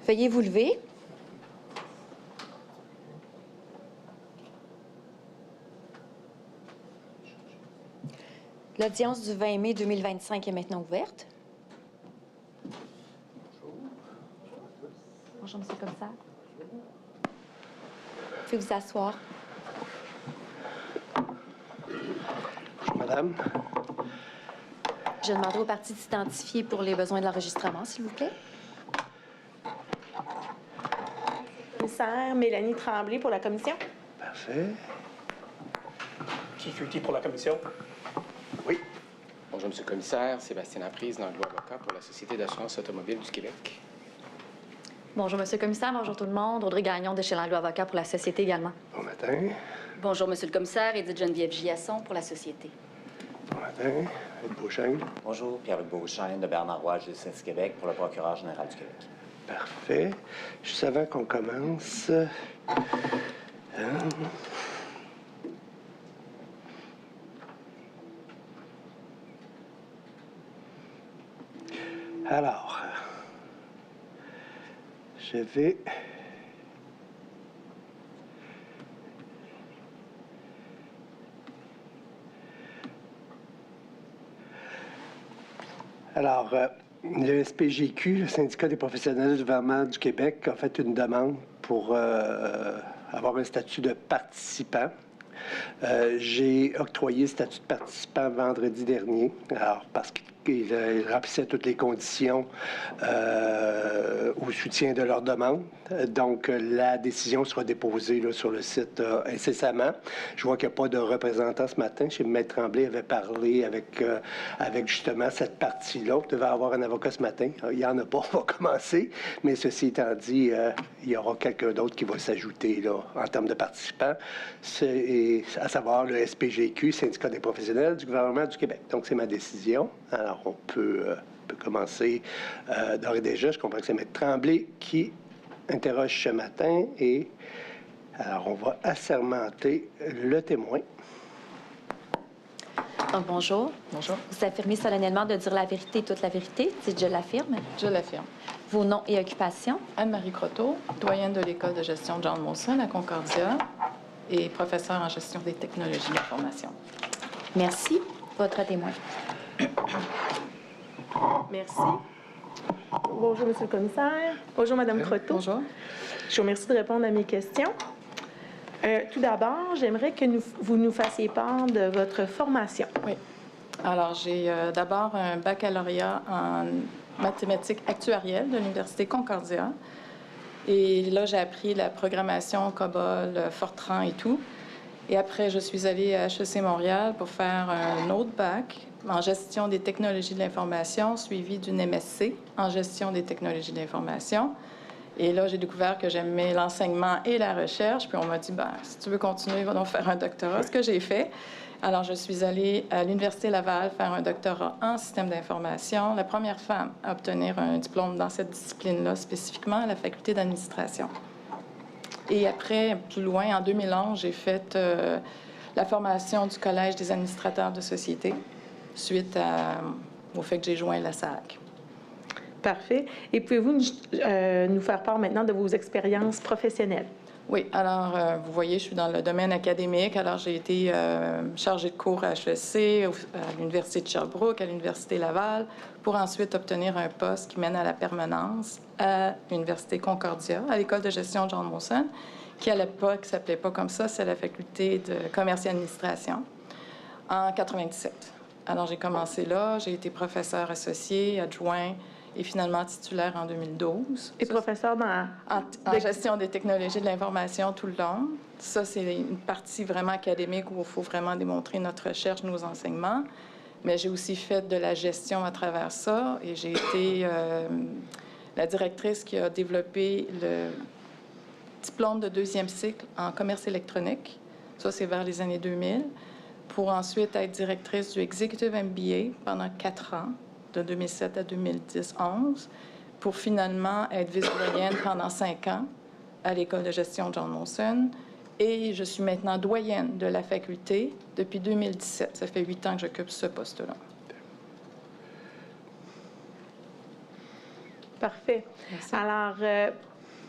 Veuillez vous lever. L'audience du 20 mai 2025 est maintenant ouverte. Bonjour, monsieur le commissaire. Vous pouvez vous asseoir. Bonjour, madame. Je demanderai aux parties de s'identifier pour les besoins de l'enregistrement, s'il vous plaît. Commissaire Mélanie Tremblay pour la commission. Parfait. Qui pour la commission? Oui. Bonjour, Monsieur le Commissaire. Sébastien Laprise, Langlois-Avocat pour la Société d'assurance automobile du Québec. Bonjour, monsieur le commissaire. Bonjour tout le monde. Audrey Gagnon de chez Langlois-Avocat pour la Société également. Bon matin. Bonjour, Monsieur le commissaire. Edith Geneviève Giasson pour la Société. Bon matin. Ed Beauchesne. Bonjour, Pierre-Luc Beauchesne de Bernard Roy, Justice Québec, pour le procureur général du Québec. Parfait. Juste avant qu'on commence... Alors, je vais... Alors, le SPGQ, le Syndicat des professionnels du gouvernement du Québec, a fait une demande pour avoir un statut de participant. J'ai octroyé le statut de participant vendredi dernier, alors parce qu'il remplissait toutes les conditions au soutien de leur demande. Donc, la décision sera déposée là, sur le site incessamment. Je vois qu'il n'y a pas de représentant ce matin. Chez Maître Tremblay avait parlé avec justement cette partie-là. On devait avoir un avocat ce matin. Il n'y en a pas, on va commencer. Mais ceci étant dit, il y aura quelqu'un d'autre qui va s'ajouter là, en termes de participants, à savoir le SPGQ, Syndicat des professionnels du gouvernement du Québec. Donc, c'est ma décision. Alors, on peut commencer d'ores et déjà. Je comprends que c'est Maître Tremblay qui interroge ce matin. Et alors, on va assermenter le témoin. Donc, bonjour. Bonjour. Vous affirmez solennellement de dire la vérité et toute la vérité. Dites, je l'affirme. Je l'affirme. Vos noms et occupations. Anne-Marie Croteau, doyenne de l'École de gestion John Molson à Concordia et professeure en gestion des technologies de l'information. Merci. Votre témoin. Merci. Bonjour, monsieur le commissaire. Bonjour, madame Croteau. Bonjour. Je vous remercie de répondre à mes questions. Tout d'abord, j'aimerais que vous nous fassiez part de votre formation. Oui. Alors, j'ai d'abord un baccalauréat en mathématiques actuarielles de l'Université Concordia. Et là, j'ai appris la programmation, COBOL, Fortran et tout. Et après, je suis allée à HEC Montréal pour faire un autre bac en gestion des technologies de l'information, suivi d'une MSc en gestion des technologies de l'information. Et là, j'ai découvert que j'aimais l'enseignement et la recherche. Puis on m'a dit, ben, si tu veux continuer, va donc faire un doctorat, ce que j'ai fait. Alors, je suis allée à l'Université Laval faire un doctorat en système d'information, la première femme à obtenir un diplôme dans cette discipline-là, spécifiquement à la faculté d'administration. Et après, plus loin, en 2011, j'ai fait la formation du Collège des administrateurs de société suite au fait que j'ai joint la SAC. Parfait. Et pouvez-vous nous faire part maintenant de vos expériences professionnelles? Oui, alors, vous voyez, je suis dans le domaine académique. Alors, j'ai été chargée de cours à HEC, à l'Université de Sherbrooke, à l'Université Laval, pour ensuite obtenir un poste qui mène à la permanence à l'Université Concordia, à l'École de gestion John Molson, qui, à l'époque, ne s'appelait pas comme ça, c'est la faculté de commerce et administration, en 97. Alors, j'ai commencé là, j'ai été professeur associé, adjoint, et finalement titulaire en 2012. Et professeur en gestion des technologies de l'information tout le long. Ça, c'est une partie vraiment académique où il faut vraiment démontrer notre recherche, nos enseignements. Mais j'ai aussi fait de la gestion à travers ça et j'ai été la directrice qui a développé le diplôme de deuxième cycle en commerce électronique. Ça, c'est vers les années 2000. Pour ensuite être directrice du Executive MBA pendant 4 ans, de 2007 à 2010-11, pour finalement être vice-doyenne pendant 5 ans à l'École de gestion John Molson. Et je suis maintenant doyenne de la faculté depuis 2017. Ça fait 8 ans que j'occupe ce poste-là. Parfait. Merci. Alors,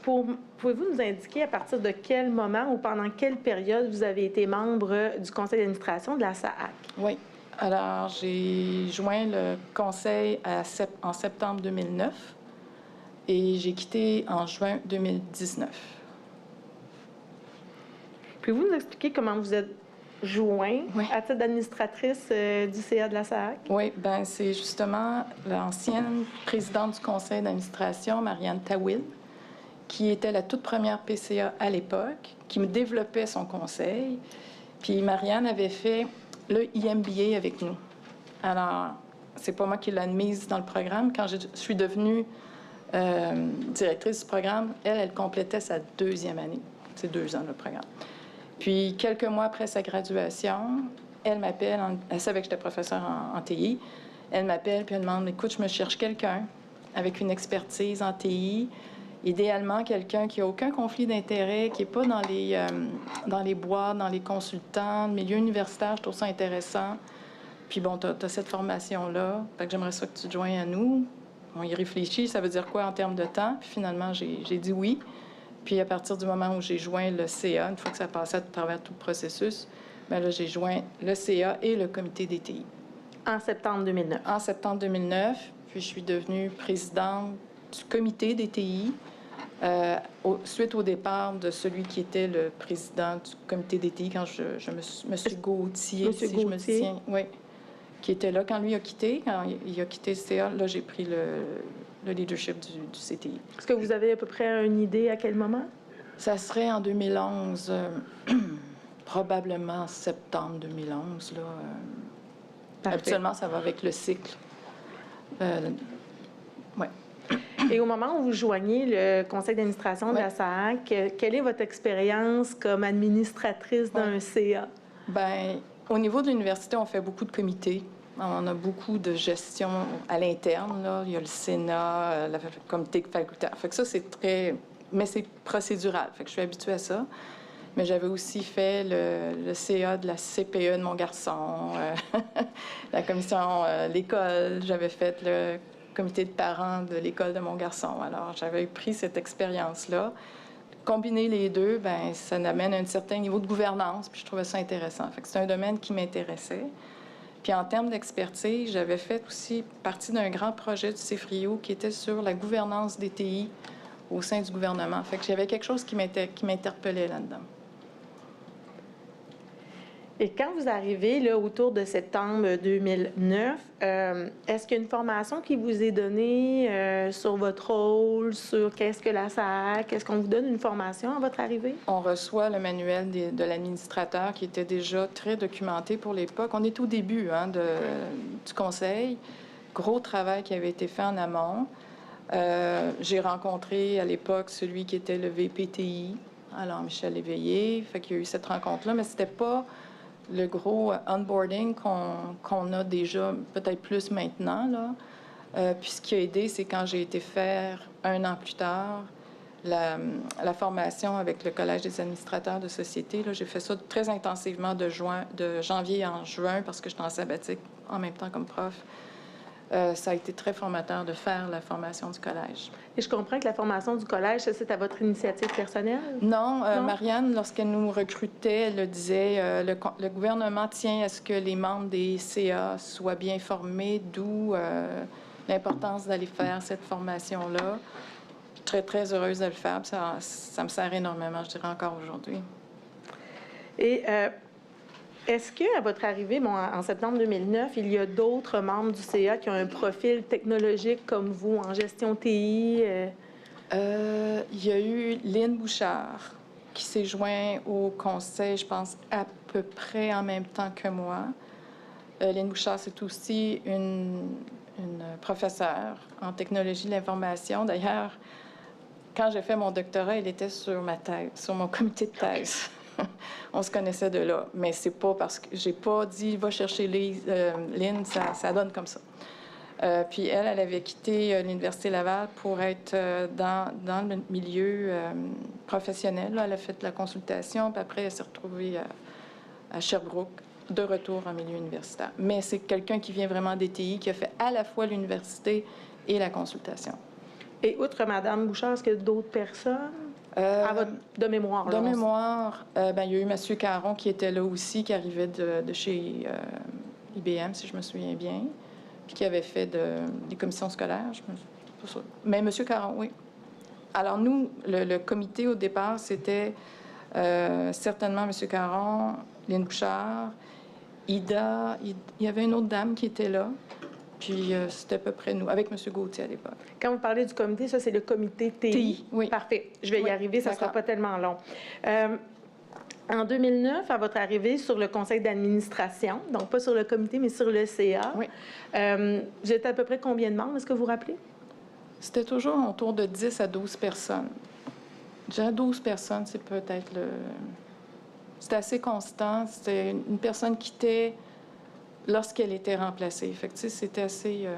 pouvez-vous nous indiquer à partir de quel moment ou pendant quelle période vous avez été membre du conseil d'administration de la SAAC? Oui. Alors, j'ai joint le conseil en septembre 2009 et j'ai quitté en juin 2019. Pouvez-vous nous expliquer comment vous êtes joint Oui. à titre d'administratrice du CA de la SAAC? Oui, bien, c'est justement l'ancienne présidente du conseil d'administration, Marianne Tawil, qui était la toute première PCA à l'époque, qui me développait son conseil. Puis Marianne avait fait le IMBA avec nous. Alors, c'est pas moi qui l'ai admise dans le programme. Quand je suis devenue directrice du programme, elle complétait sa 2e année. C'est 2 ans, le programme. Puis, quelques mois après sa graduation, elle m'appelle, elle savait que j'étais professeure en TI. Elle m'appelle puis elle demande, écoute, je me cherche quelqu'un avec une expertise en TI, idéalement quelqu'un qui n'a aucun conflit d'intérêt, qui n'est pas dans les boîtes, dans les consultants, le milieu universitaire, je trouve ça intéressant. Puis bon, tu as cette formation-là, fait que j'aimerais ça que tu te joignes à nous. On y réfléchit, ça veut dire quoi en termes de temps? Puis finalement, j'ai dit oui. Puis à partir du moment où j'ai joint le CA, une fois que ça passait à travers tout le processus, bien là, j'ai joint le CA et le comité des TI. En septembre 2009. En septembre 2009, puis je suis devenue présidente du comité des TI, suite au départ de celui qui était le président du comité des TI, quand Monsieur Gauthier, Monsieur si je me Gauthier. souviens, oui, qui était là quand lui a quitté. Quand il a quitté le CA, là, j'ai pris le leadership du CTI. Est-ce que vous avez à peu près une idée à quel moment? Ça serait en 2011, probablement septembre 2011. Là, Parfait. habituellement, ça va avec le cycle. Oui. Et au moment où vous joignez le conseil d'administration de Oui. la SAAC, quelle est votre expérience comme administratrice d'un CA? Bien, au niveau de l'université, on fait beaucoup de comités. On a beaucoup de gestion à l'interne. Là. Il y a le Sénat, le comité facultaire. Fait que ça, c'est très... Mais c'est procédural. Fait que je suis habituée à ça. Mais j'avais aussi fait le CA de la CPE de mon garçon, la commission, l'école. J'avais fait le comité de parents de l'école de mon garçon. Alors, j'avais pris cette expérience-là. Combiner les deux, bien, ça amène un certain niveau de gouvernance, puis je trouvais ça intéressant. Fait que c'est un domaine qui m'intéressait. Puis en termes d'expertise, j'avais fait aussi partie d'un grand projet du CFRIO qui était sur la gouvernance des TI au sein du gouvernement. Fait que j'avais quelque chose qui m'interpellait là-dedans. Et quand vous arrivez là, autour de septembre 2009, est-ce qu'il y a une formation qui vous est donnée sur votre rôle, sur qu'est-ce que la SAAC? Est-ce qu'on vous donne une formation à votre arrivée? On reçoit le manuel de l'administrateur qui était déjà très documenté pour l'époque. On est au début du conseil. Gros travail qui avait été fait en amont. J'ai rencontré à l'époque celui qui était le VPTI, alors Michel Léveillé. Fait qu'il y a eu cette rencontre-là, mais c'était pas le gros onboarding qu'on a déjà, peut-être plus maintenant, là. Puis ce qui a aidé, c'est quand j'ai été faire, 1 an plus tard, la formation avec le Collège des administrateurs de société. Là, j'ai fait ça très intensivement de janvier en juin, parce que j'étais en sabbatique en même temps comme prof. Ça a été très formateur de faire la formation du collège. Et je comprends que la formation du collège, ça, c'est à votre initiative personnelle? Non, Non? Marianne, lorsqu'elle nous recrutait, elle le disait, le gouvernement tient à ce que les membres des CA soient bien formés, d'où l'importance d'aller faire cette formation-là. Je suis très, très heureuse de le faire. Ça me sert énormément, je dirais encore aujourd'hui. Et est-ce qu'à votre arrivée, en septembre 2009, il y a d'autres membres du CA qui ont un profil technologique comme vous, en gestion TI? Il y a eu Lynn Bouchard qui s'est joint au conseil, je pense, à peu près en même temps que moi. Lynn Bouchard, c'est aussi une professeure en technologie de l'information. D'ailleurs, quand j'ai fait mon doctorat, elle était sur ma thèse, sur mon comité de thèse. On se connaissait de là, mais c'est pas parce que j'ai pas dit « va chercher Lynn », ça donne comme ça. Puis elle avait quitté l'Université Laval pour être dans le milieu professionnel. Là, elle a fait la consultation, puis après, elle s'est retrouvée à Sherbrooke, de retour en milieu universitaire. Mais c'est quelqu'un qui vient vraiment des TI, qui a fait à la fois l'université et la consultation. Et outre Mme Bouchard, est-ce qu'il y a d'autres personnes de mémoire? De là, mémoire, il y a eu M. Caron qui était là aussi, qui arrivait de chez IBM, si je me souviens bien, puis qui avait fait des commissions scolaires. Je me suis pas sûre. Mais M. Caron, oui. Alors nous, le comité au départ, c'était certainement M. Caron, Lynn Bouchard, Ida, il y avait une autre dame qui était là. Puis c'était à peu près nous, avec M. Gauthier à l'époque. Quand vous parlez du comité, ça, c'est le comité TI. TI, oui. Parfait. Je vais y Oui, arriver, ça ne sera d'accord. pas tellement long. En 2009, à votre arrivée sur le conseil d'administration, donc pas sur le comité, mais sur le CA, Oui. vous êtes à peu près combien de membres, est-ce que vous vous rappelez? C'était toujours autour de 10 à 12 personnes. Je dirais 12 personnes, c'est peut-être le... C'était assez constant. C'était une personne quittait lorsqu'elle était remplacée. Fait que, tu sais, c'était assez...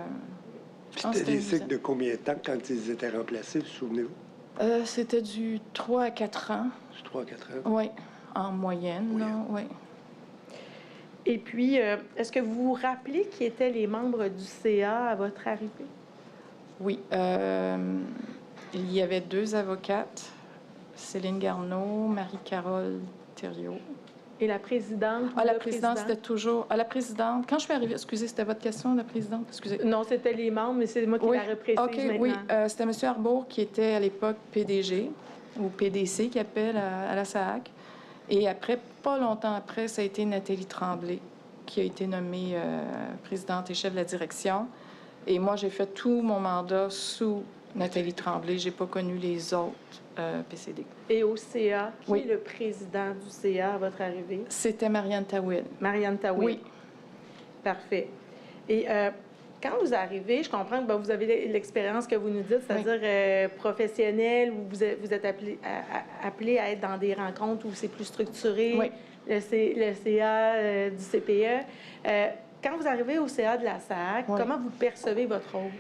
je pense que C'était des c'était cycles de combien de temps quand ils étaient remplacés, vous souvenez-vous? c'était du 3 à 4 ans. 3 à 4 ans? Oui, en moyenne, Oui. là, oui. Et puis, est-ce que vous vous rappelez qui étaient les membres du CA à votre arrivée? Oui. Il y avait 2 avocates, Céline Garneau, Marie-Carole Thériault. Et la présidente? Ah, ou la le présidente, président? c'était toujours... Ah, la présidente, quand je suis arrivée... Excusez, c'était votre question, la présidente? Excusez. Non, c'était les membres, mais c'est moi qui Oui. la reprécise OK, maintenant. oui. C'était M. Arbour qui était à l'époque PDG, ou PDC, qui appelle à la SAAC. Et après, pas longtemps après, ça a été Nathalie Tremblay, qui a été nommée présidente et chef de la direction. Et moi, j'ai fait tout mon mandat sous Nathalie Tremblay. J'ai pas connu les autres PCD. Et au CA, qui Oui. est le président du CA à votre arrivée? C'était Marianne Tawil. Marianne Tawil. Oui. Parfait. Et quand vous arrivez, je comprends que ben, vous avez l'expérience que vous nous dites, c'est-à-dire professionnelle, où vous êtes appelé à être dans des rencontres où c'est plus structuré, Oui. le CA du CPE. Quand vous arrivez au CA de la SAAC, Oui. comment vous percevez votre rôle?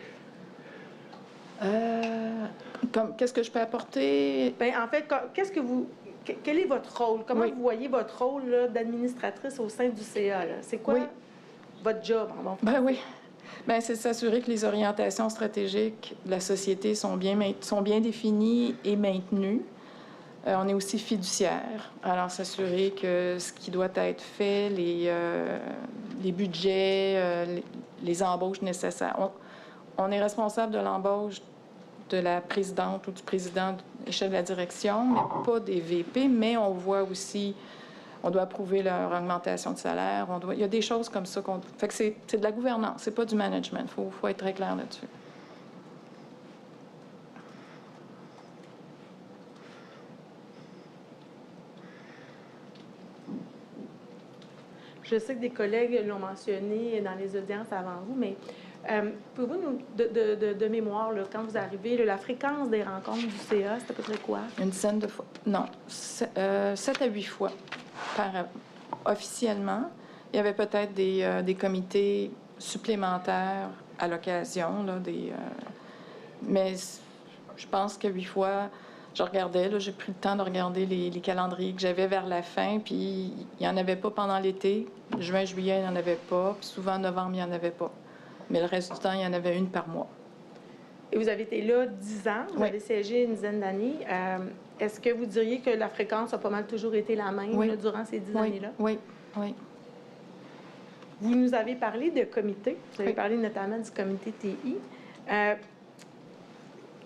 Qu'est-ce que je peux apporter? Ben, en fait, quel est votre rôle? Comment Oui. vous voyez votre rôle là, d'administratrice au sein du CA? Là? C'est quoi Oui. votre job en bon Ben oui. Ben, c'est de s'assurer que les orientations stratégiques de la société sont bien définies et maintenues. On est aussi fiduciaire, alors s'assurer que ce qui doit être fait, les budgets, les embauches nécessaires. On est responsable de l'embauche de la présidente ou du président et chef de la direction, mais pas des VP, mais on voit aussi, on doit approuver leur augmentation de salaire. Il y a des choses comme ça qu'on... Fait que c'est de la gouvernance, c'est pas du management. Faut être très clair là-dessus. Je sais que des collègues l'ont mentionné dans les audiences avant vous, mais pouvez-vous nous, de mémoire, là, quand vous arrivez, là, la fréquence des rencontres du CA, c'est à peu près quoi? Une dizaine de fois. Non, 7 à 8 fois officiellement. Il y avait peut-être des comités supplémentaires à l'occasion, là, mais je pense que 8 fois, je regardais, là, j'ai pris le temps de regarder les calendriers que j'avais vers la fin, puis il n'y en avait pas pendant l'été. Juin, juillet, il n'y en avait pas. Puis souvent, novembre, il n'y en avait pas. Mais le reste du temps, il y en avait une par mois. Et vous avez été là 10 ans, vous Oui. avez siégé une dizaine d'années. Est-ce que vous diriez que la fréquence a pas mal toujours été la même Oui. là, durant ces 10 Oui, années-là? oui, oui. Vous nous avez parlé de comités. Vous avez Oui. parlé notamment du comité TI.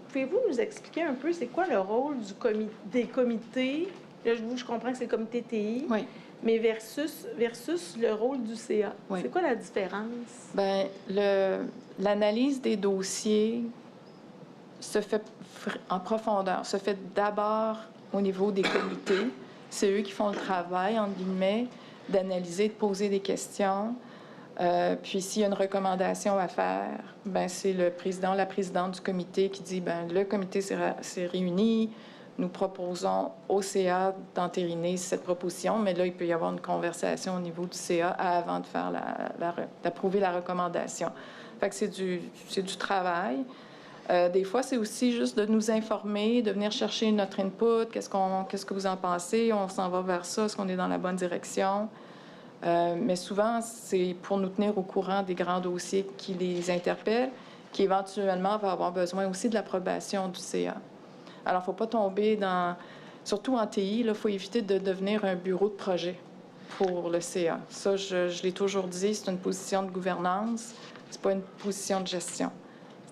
Pouvez-vous nous expliquer un peu c'est quoi le rôle des comités? Là, je comprends que c'est le comité TI, Oui. mais versus le rôle du CA. Oui. C'est quoi la différence? Bien, l'analyse des dossiers se fait en profondeur, se fait d'abord au niveau des comités. C'est eux qui font le travail, entre guillemets, d'analyser, de poser des questions. Puis s'il y a une recommandation à faire, ben c'est le président, la présidente du comité qui dit, ben le comité s'est réuni, nous proposons au CA d'entériner cette proposition, mais là, il peut y avoir une conversation au niveau du CA avant de faire d'approuver la recommandation. Fait que c'est du travail. Des fois, c'est aussi juste de nous informer, de venir chercher notre input, qu'est-ce que vous en pensez, on s'en va vers ça, est-ce qu'on est dans la bonne direction? Mais souvent, c'est pour nous tenir au courant des grands dossiers qui les interpellent, qui éventuellement va avoir besoin aussi de l'approbation du CA. Alors, il ne faut pas tomber dans... Surtout en TI, il faut éviter de devenir un bureau de projet pour le CA. Ça, je l'ai toujours dit, c'est une position de gouvernance, c'est pas une position de gestion.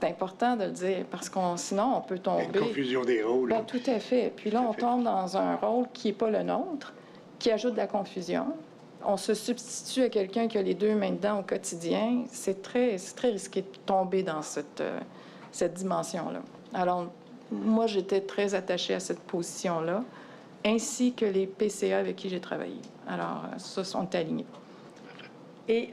C'est important de le dire, parce que sinon, on peut tomber... Une confusion des rôles. Bien, tout à fait. Puis là, on tombe dans un rôle qui n'est pas le nôtre, qui ajoute de la confusion. On se substitue à quelqu'un qui a les deux mains dedans au quotidien. C'est très risqué de tomber dans cette dimension-là. Alors, moi, j'étais très attachée à cette position-là, ainsi que les PCA avec qui j'ai travaillé. Alors, ça, sont alignés. Et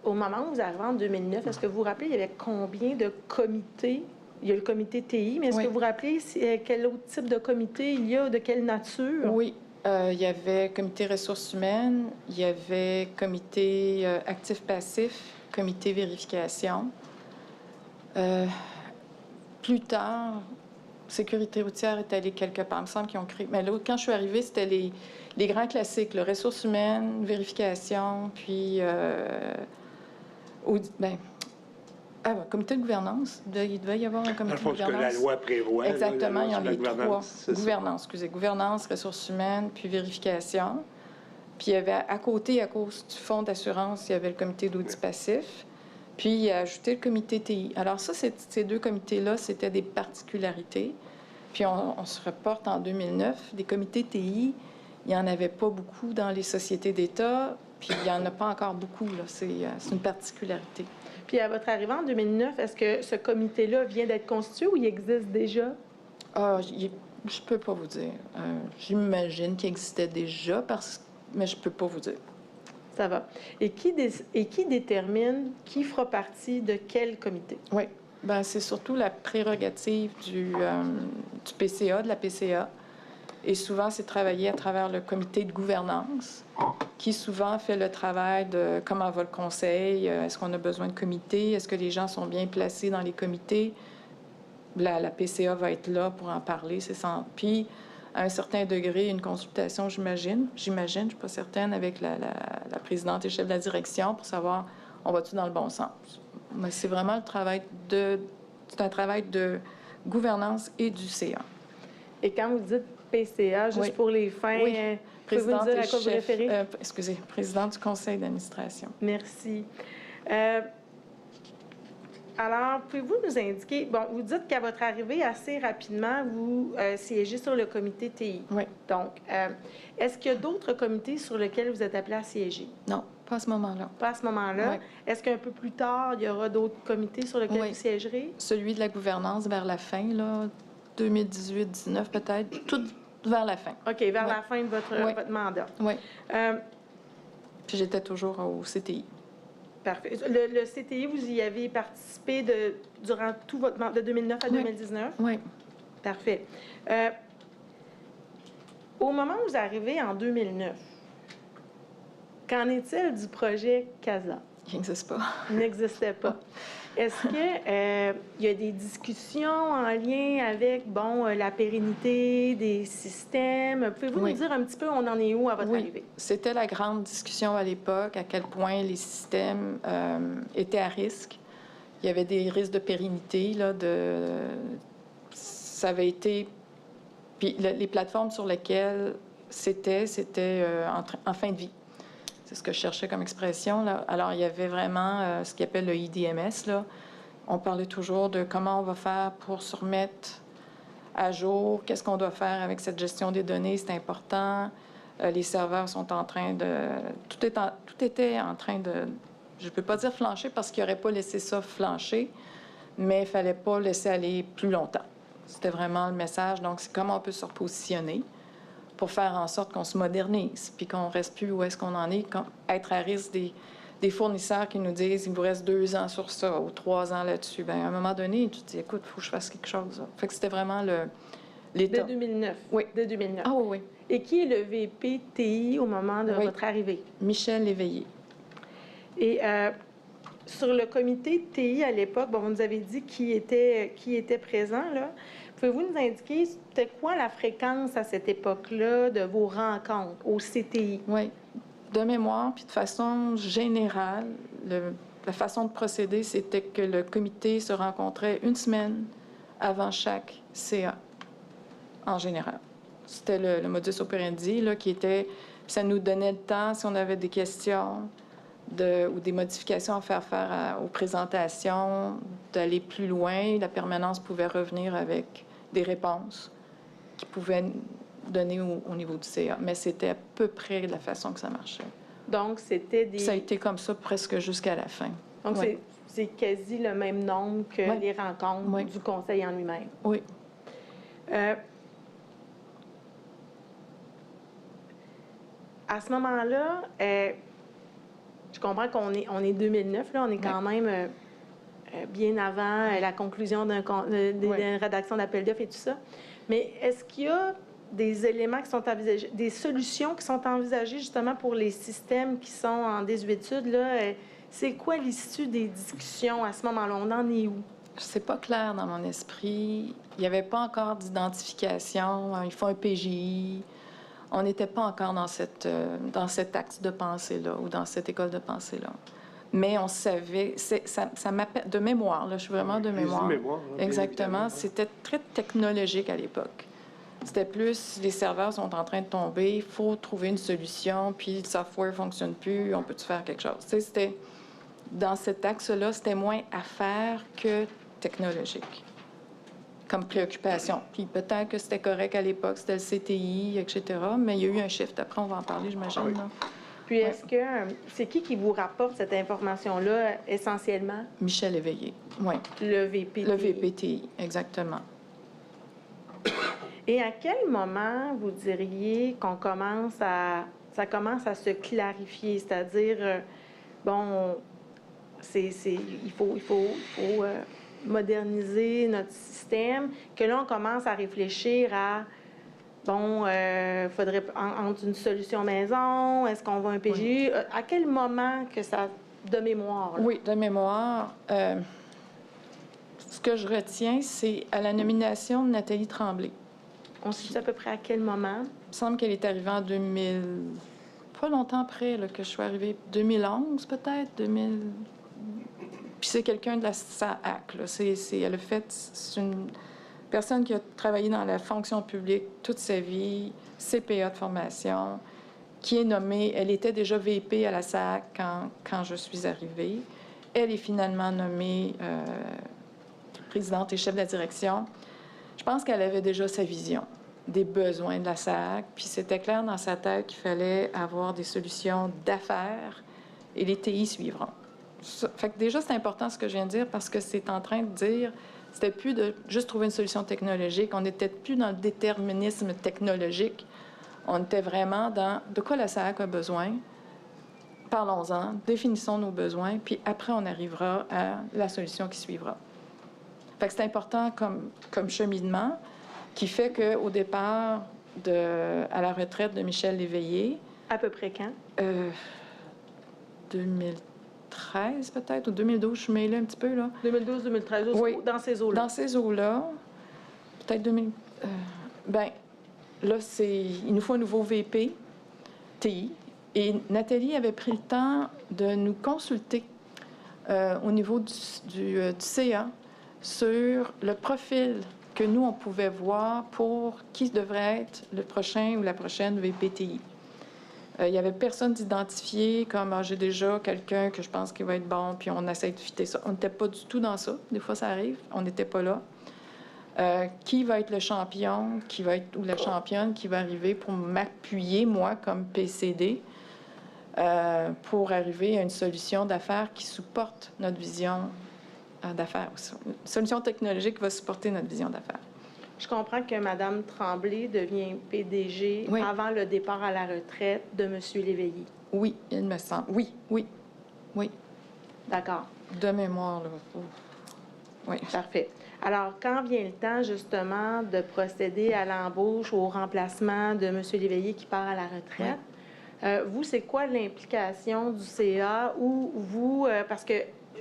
au moment où vous arrivez en 2009, est-ce que vous vous rappelez, il y avait combien de comités? Il y a le comité TI, mais est-ce Oui. que vous vous rappelez quel autre type de comité il y a, de quelle nature? Oui. Il y avait comité ressources humaines, il y avait comité actif-passif, comité vérification. Plus tard, sécurité routière est allée quelque part. Il me semble qu'ils ont créé... Mais là, quand je suis arrivée, c'était les grands classiques, le ressources humaines, vérification, puis... comité de gouvernance. Il devait y avoir un comité de Dans le fond, gouvernance. ce que la loi prévoit. Exactement, là, il y en a la trois. gouvernance, c'est ça. Gouvernance, ressources humaines, puis vérification. Puis il y avait à côté, à cause du fonds d'assurance, il y avait le comité d'audit passif. Puis il a ajouté le comité TI. Alors ça, ces deux comités-là, c'était des particularités. Puis on se reporte en 2009. Des comités TI, il n'y en avait pas beaucoup dans les sociétés d'État, puis il n'y en a pas encore beaucoup. C'est une particularité. Puis à votre arrivée en 2009, est-ce que ce comité-là vient d'être constitué ou il existe déjà? Je peux pas vous dire. J'imagine qu'il existait déjà, mais je peux pas vous dire. Ça va. Et qui détermine qui fera partie de quel comité? Oui. Bien, c'est surtout la prérogative du PCA, de la PCA. Et souvent, c'est travaillé à travers le comité de gouvernance, qui souvent fait le travail de comment va le conseil, est-ce qu'on a besoin de comité, est-ce que les gens sont bien placés dans les comités. La PCA va être là pour en parler. Puis, à un certain degré, une consultation, j'imagine, je ne suis pas certaine, avec la présidente et chef de la direction pour savoir on va-tu dans le bon sens. Mais c'est vraiment le travail c'est un travail de gouvernance et du CA. Et quand vous dites PCA, juste Oui. pour les fins, Oui. pouvez-vous nous dire à quoi vous référez? Président du conseil d'administration. Merci. Alors, pouvez-vous nous indiquer, bon, vous dites qu'à votre arrivée, assez rapidement, vous siégez sur le comité TI. Oui. Donc, est-ce qu'il y a d'autres comités sur lesquels vous êtes appelé à siéger? Non, pas à ce moment-là. Pas à ce moment-là. Oui. Est-ce qu'un peu plus tard, il y aura d'autres comités sur lesquels Oui. vous siégerez? Celui de la gouvernance vers la fin, là, 2018-19 peut-être, tout vers la fin. OK, vers Oui. la fin de votre Oui. mandat. Oui. Euh, Puis j'étais toujours au CTI. Parfait. Le CTI, vous y avez participé durant tout votre mandat, de 2009 à Oui. 2019? Oui. Parfait. Au moment où vous arrivez en 2009, qu'en est-il du projet CASA? Il n'existe pas. Il n'existait pas. Est-ce qu'il y a des discussions en lien avec, la pérennité des systèmes? Pouvez-vous Oui. nous dire un petit peu on en est où à votre Oui. arrivée? C'était la grande discussion à l'époque, à quel point les systèmes étaient à risque. Il y avait des risques de pérennité, là, ça avait été... Puis les plateformes sur lesquelles c'était en fin de vie. C'est ce que je cherchais comme expression, là. Alors, il y avait vraiment ce qu'ils appellent le IDMS, là. On parlait toujours de comment on va faire pour se remettre à jour, qu'est-ce qu'on doit faire avec cette gestion des données, c'est important. Les serveurs sont en train de... Tout était en train de... Je ne peux pas dire flancher parce qu'il n'aurait pas laissé ça flancher, mais il ne fallait pas laisser aller plus longtemps. C'était vraiment le message. Donc, c'est comment on peut se repositionner pour faire en sorte qu'on se modernise, puis qu'on ne reste plus où est-ce qu'on en est, être à risque des fournisseurs qui nous disent il vous reste 2 ans sur ça ou 3 ans là-dessus. Bien, à un moment donné, tu te dis écoute, il faut que je fasse quelque chose. Fait que c'était vraiment l'État. De 2009? Oui. De 2009. Ah oui, oui. Et qui est le VP TI au moment de Oui. votre arrivée? Michel Léveillé. Et sur le comité TI à l'époque, vous nous avez dit qui était présent, là. Pouvez-vous nous indiquer c'était quoi la fréquence à cette époque-là de vos rencontres au CTI? Oui. De mémoire, puis de façon générale, la façon de procéder, c'était que le comité se rencontrait une semaine avant chaque CA, en général. C'était le modus operandi, là, qui était... Ça nous donnait le temps, si on avait des questions ou des modifications à faire aux présentations, d'aller plus loin. La permanence pouvait revenir avec des réponses qu'ils pouvaient donner au niveau du CA. Mais c'était à peu près la façon que ça marchait. Donc, c'était des... Ça a été comme ça presque jusqu'à la fin. Donc, Oui. c'est quasi le même nombre que Oui. les rencontres Oui. du conseil en lui-même. Oui. À ce moment-là, je comprends qu'on est 2009, là, on est quand même bien avant la conclusion d'une rédaction d'appel d'offres et tout ça. Mais est-ce qu'il y a des éléments qui sont envisagés, des solutions qui sont envisagées justement pour les systèmes qui sont en désuétude, là? C'est quoi l'issue des discussions à ce moment-là? On en est où? C'est pas clair dans mon esprit. Il n'y avait pas encore d'identification. Il faut un PGI. On n'était pas encore dans cet axe de pensée-là ou dans cette école de pensée-là. Mais on savait, ça m'appelle de mémoire, là, je suis vraiment de mémoire. Exactement. C'était très technologique à l'époque. C'était plus, les serveurs sont en train de tomber, il faut trouver une solution, puis le software ne fonctionne plus, on peut-tu faire quelque chose? Tu sais, c'était, dans cet axe-là, c'était moins affaire que technologique comme préoccupation. Puis peut-être que c'était correct à l'époque, c'était le CTI, etc., mais il y a eu un shift. Après, on va en parler, j'imagine. Là. Puis est-ce que c'est qui vous rapporte cette information-là essentiellement? Michel Éveillé, oui. Le VPTI. Le VPTI, exactement. Et à quel moment vous diriez qu'on ça commence à se clarifier? C'est-à-dire, bon, il faut moderniser notre système, que là, on commence à réfléchir à, bon, faudrait entre une solution maison, est-ce qu'on va un PGU? Oui. À quel moment que ça, de mémoire? Là? Oui, de mémoire. Ce que je retiens, c'est à la nomination de Nathalie Tremblay. On sait à peu près à quel moment? Il me semble qu'elle est arrivée en 2000... Pas longtemps après là, que je suis arrivée. 2011, peut-être? 2000... Puis c'est quelqu'un de la SAAC. Là. Elle a fait... C'est une personne qui a travaillé dans la fonction publique toute sa vie, CPA de formation, qui est nommée... Elle était déjà VP à la SAAC quand je suis arrivée. Elle est finalement nommée présidente et chef de la direction. Je pense qu'elle avait déjà sa vision des besoins de la SAAC, puis c'était clair dans sa tête qu'il fallait avoir des solutions d'affaires et les TI suivront. Fait que déjà, c'est important ce que je viens de dire parce que c'est en train de dire, c'était plus de juste trouver une solution technologique, on n'était plus dans le déterminisme technologique, on était vraiment dans de quoi la SAAC a besoin, parlons-en, définissons nos besoins, puis après, on arrivera à la solution qui suivra. Fait que c'est important comme cheminement qui fait qu'au départ, à la retraite de Michel Léveillé... À peu près quand? 2013 peut-être, ou 2012, je suis mêlée un petit peu, là. 2012-2013, oui, dans ces eaux-là? Dans ces eaux-là, peut-être 2000... là, il nous faut un nouveau VP, TI, et Nathalie avait pris le temps de nous consulter au niveau du CA sur le profil que nous, on pouvait voir pour qui devrait être le prochain ou la prochaine VPTI. Il n'y avait personne d'identifié comme j'ai déjà quelqu'un que je pense qu'il va être bon, puis on essaie de fitter ça. On n'était pas du tout dans ça. Des fois, ça arrive. On n'était pas là. Qui va être le champion, ou la championne qui va arriver pour m'appuyer, moi, comme PCD, pour arriver à une solution d'affaires qui supporte notre vision d'affaires. Une solution technologique va supporter notre vision d'affaires. Je comprends que Mme Tremblay devient PDG avant le départ à la retraite de M. Léveillé. Oui, il me semble. Oui. D'accord. De mémoire, là. Oui. Parfait. Alors, quand vient le temps, justement, de procéder à l'embauche ou au remplacement de M. Léveillé qui part à la retraite, vous, c'est quoi l'implication du CA ou vous, parce que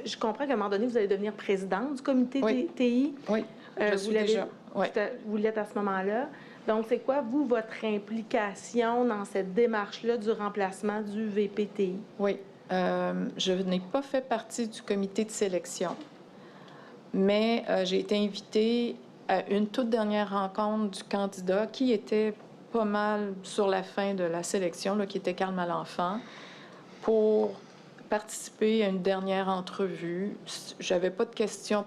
je comprends qu'à un moment donné, vous allez devenir présidente du comité TI. Oui, je suis déjà. Oui. Vous l'êtes à ce moment-là. Donc, c'est quoi, vous, votre implication dans cette démarche-là du remplacement du VPTI? Oui. Je n'ai pas fait partie du comité de sélection, mais j'ai été invitée à une toute dernière rencontre du candidat qui était pas mal sur la fin de la sélection, là, qui était Carl Malenfant, pour participer à une dernière entrevue. J'avais pas de questions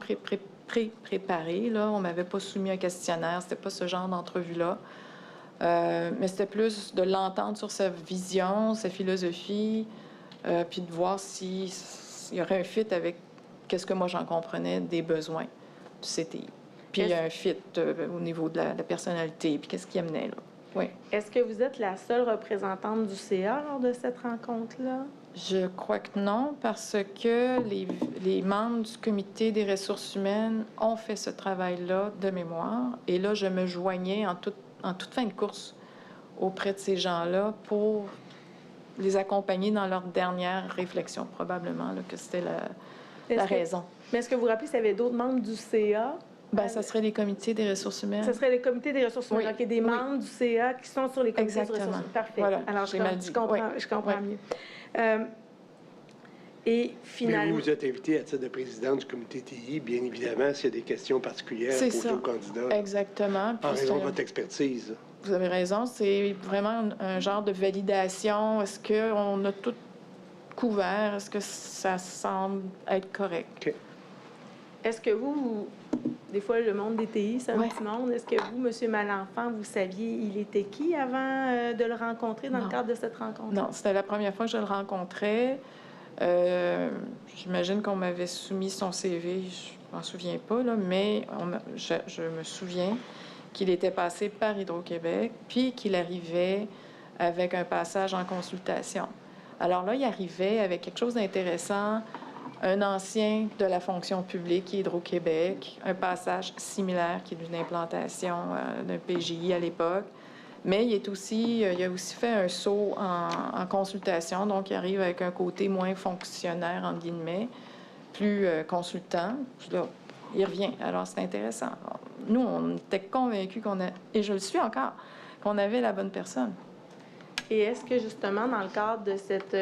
préparées, là. On m'avait pas soumis un questionnaire. C'était pas ce genre d'entrevue-là. Mais c'était plus de l'entendre sur sa vision, sa philosophie, puis de voir s'il y aurait un fit avec qu'est-ce que moi j'en comprenais des besoins du CTI. Puis il y a un fit au niveau de la personnalité, puis qu'est-ce qui amenait là. Oui. Est-ce que vous êtes la seule représentante du CA lors de cette rencontre-là? Je crois que non, parce que les membres du comité des ressources humaines ont fait ce travail-là de mémoire. Et là, je me joignais en toute fin de course auprès de ces gens-là pour les accompagner dans leur dernière réflexion, probablement, là, que c'était la raison. Mais est-ce que vous vous rappelez s'il y avait d'autres membres du CA? Bien, ça serait les comités des ressources humaines. Ce serait les comités des ressources humaines. Oui. Donc, il y a des membres du CA qui sont sur les comités des ressources humaines. Parfait. Voilà. Alors, je comprends mieux. Et finalement... Mais vous êtes invité à titre de présidente du comité TI, bien évidemment, s'il y a des questions particulières à poser aux candidats. Exactement. En raison de votre expertise. Vous avez raison, c'est vraiment un genre de validation. Est-ce qu'on a tout couvert? Est-ce que ça semble être correct? OK. Est-ce que vous, des fois, le monde des TI, c'est un petit monde. Est-ce que vous, M. Malenfant, vous saviez il était qui avant de le rencontrer dans le cadre de cette rencontre? Non, c'était la première fois que je le rencontrais. J'imagine qu'on m'avait soumis son CV, je m'en souviens pas, là, mais je me souviens qu'il était passé par Hydro-Québec, puis qu'il arrivait avec un passage en consultation. Alors là, il arrivait avec quelque chose d'intéressant, un ancien de la fonction publique, Hydro-Québec, un passage similaire qui est d'une implantation d'un PGI à l'époque, mais il a aussi fait un saut en consultation, donc il arrive avec un côté moins fonctionnaire, entre guillemets, plus consultant. Puis là, il revient. Alors, c'est intéressant. Alors, nous, on était convaincus et je le suis encore, qu'on avait la bonne personne. Et est-ce que, justement, dans le cadre de cette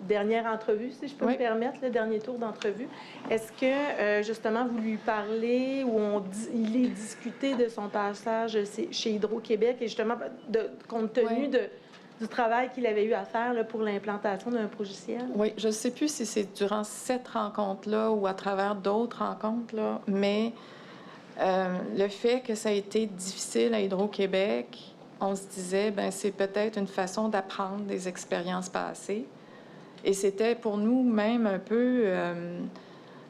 dernière entrevue, si je peux me permettre, le dernier tour d'entrevue, est-ce que, justement, vous lui parlez ou il est discuté de son passage chez Hydro-Québec et, justement, compte tenu du travail qu'il avait eu à faire là, pour l'implantation d'un logiciel? Oui, je ne sais plus si c'est durant cette rencontre-là ou à travers d'autres rencontres, là, mais le fait que ça a été difficile à Hydro-Québec, on se disait, ben c'est peut-être une façon d'apprendre des expériences passées. Et c'était pour nous même un peu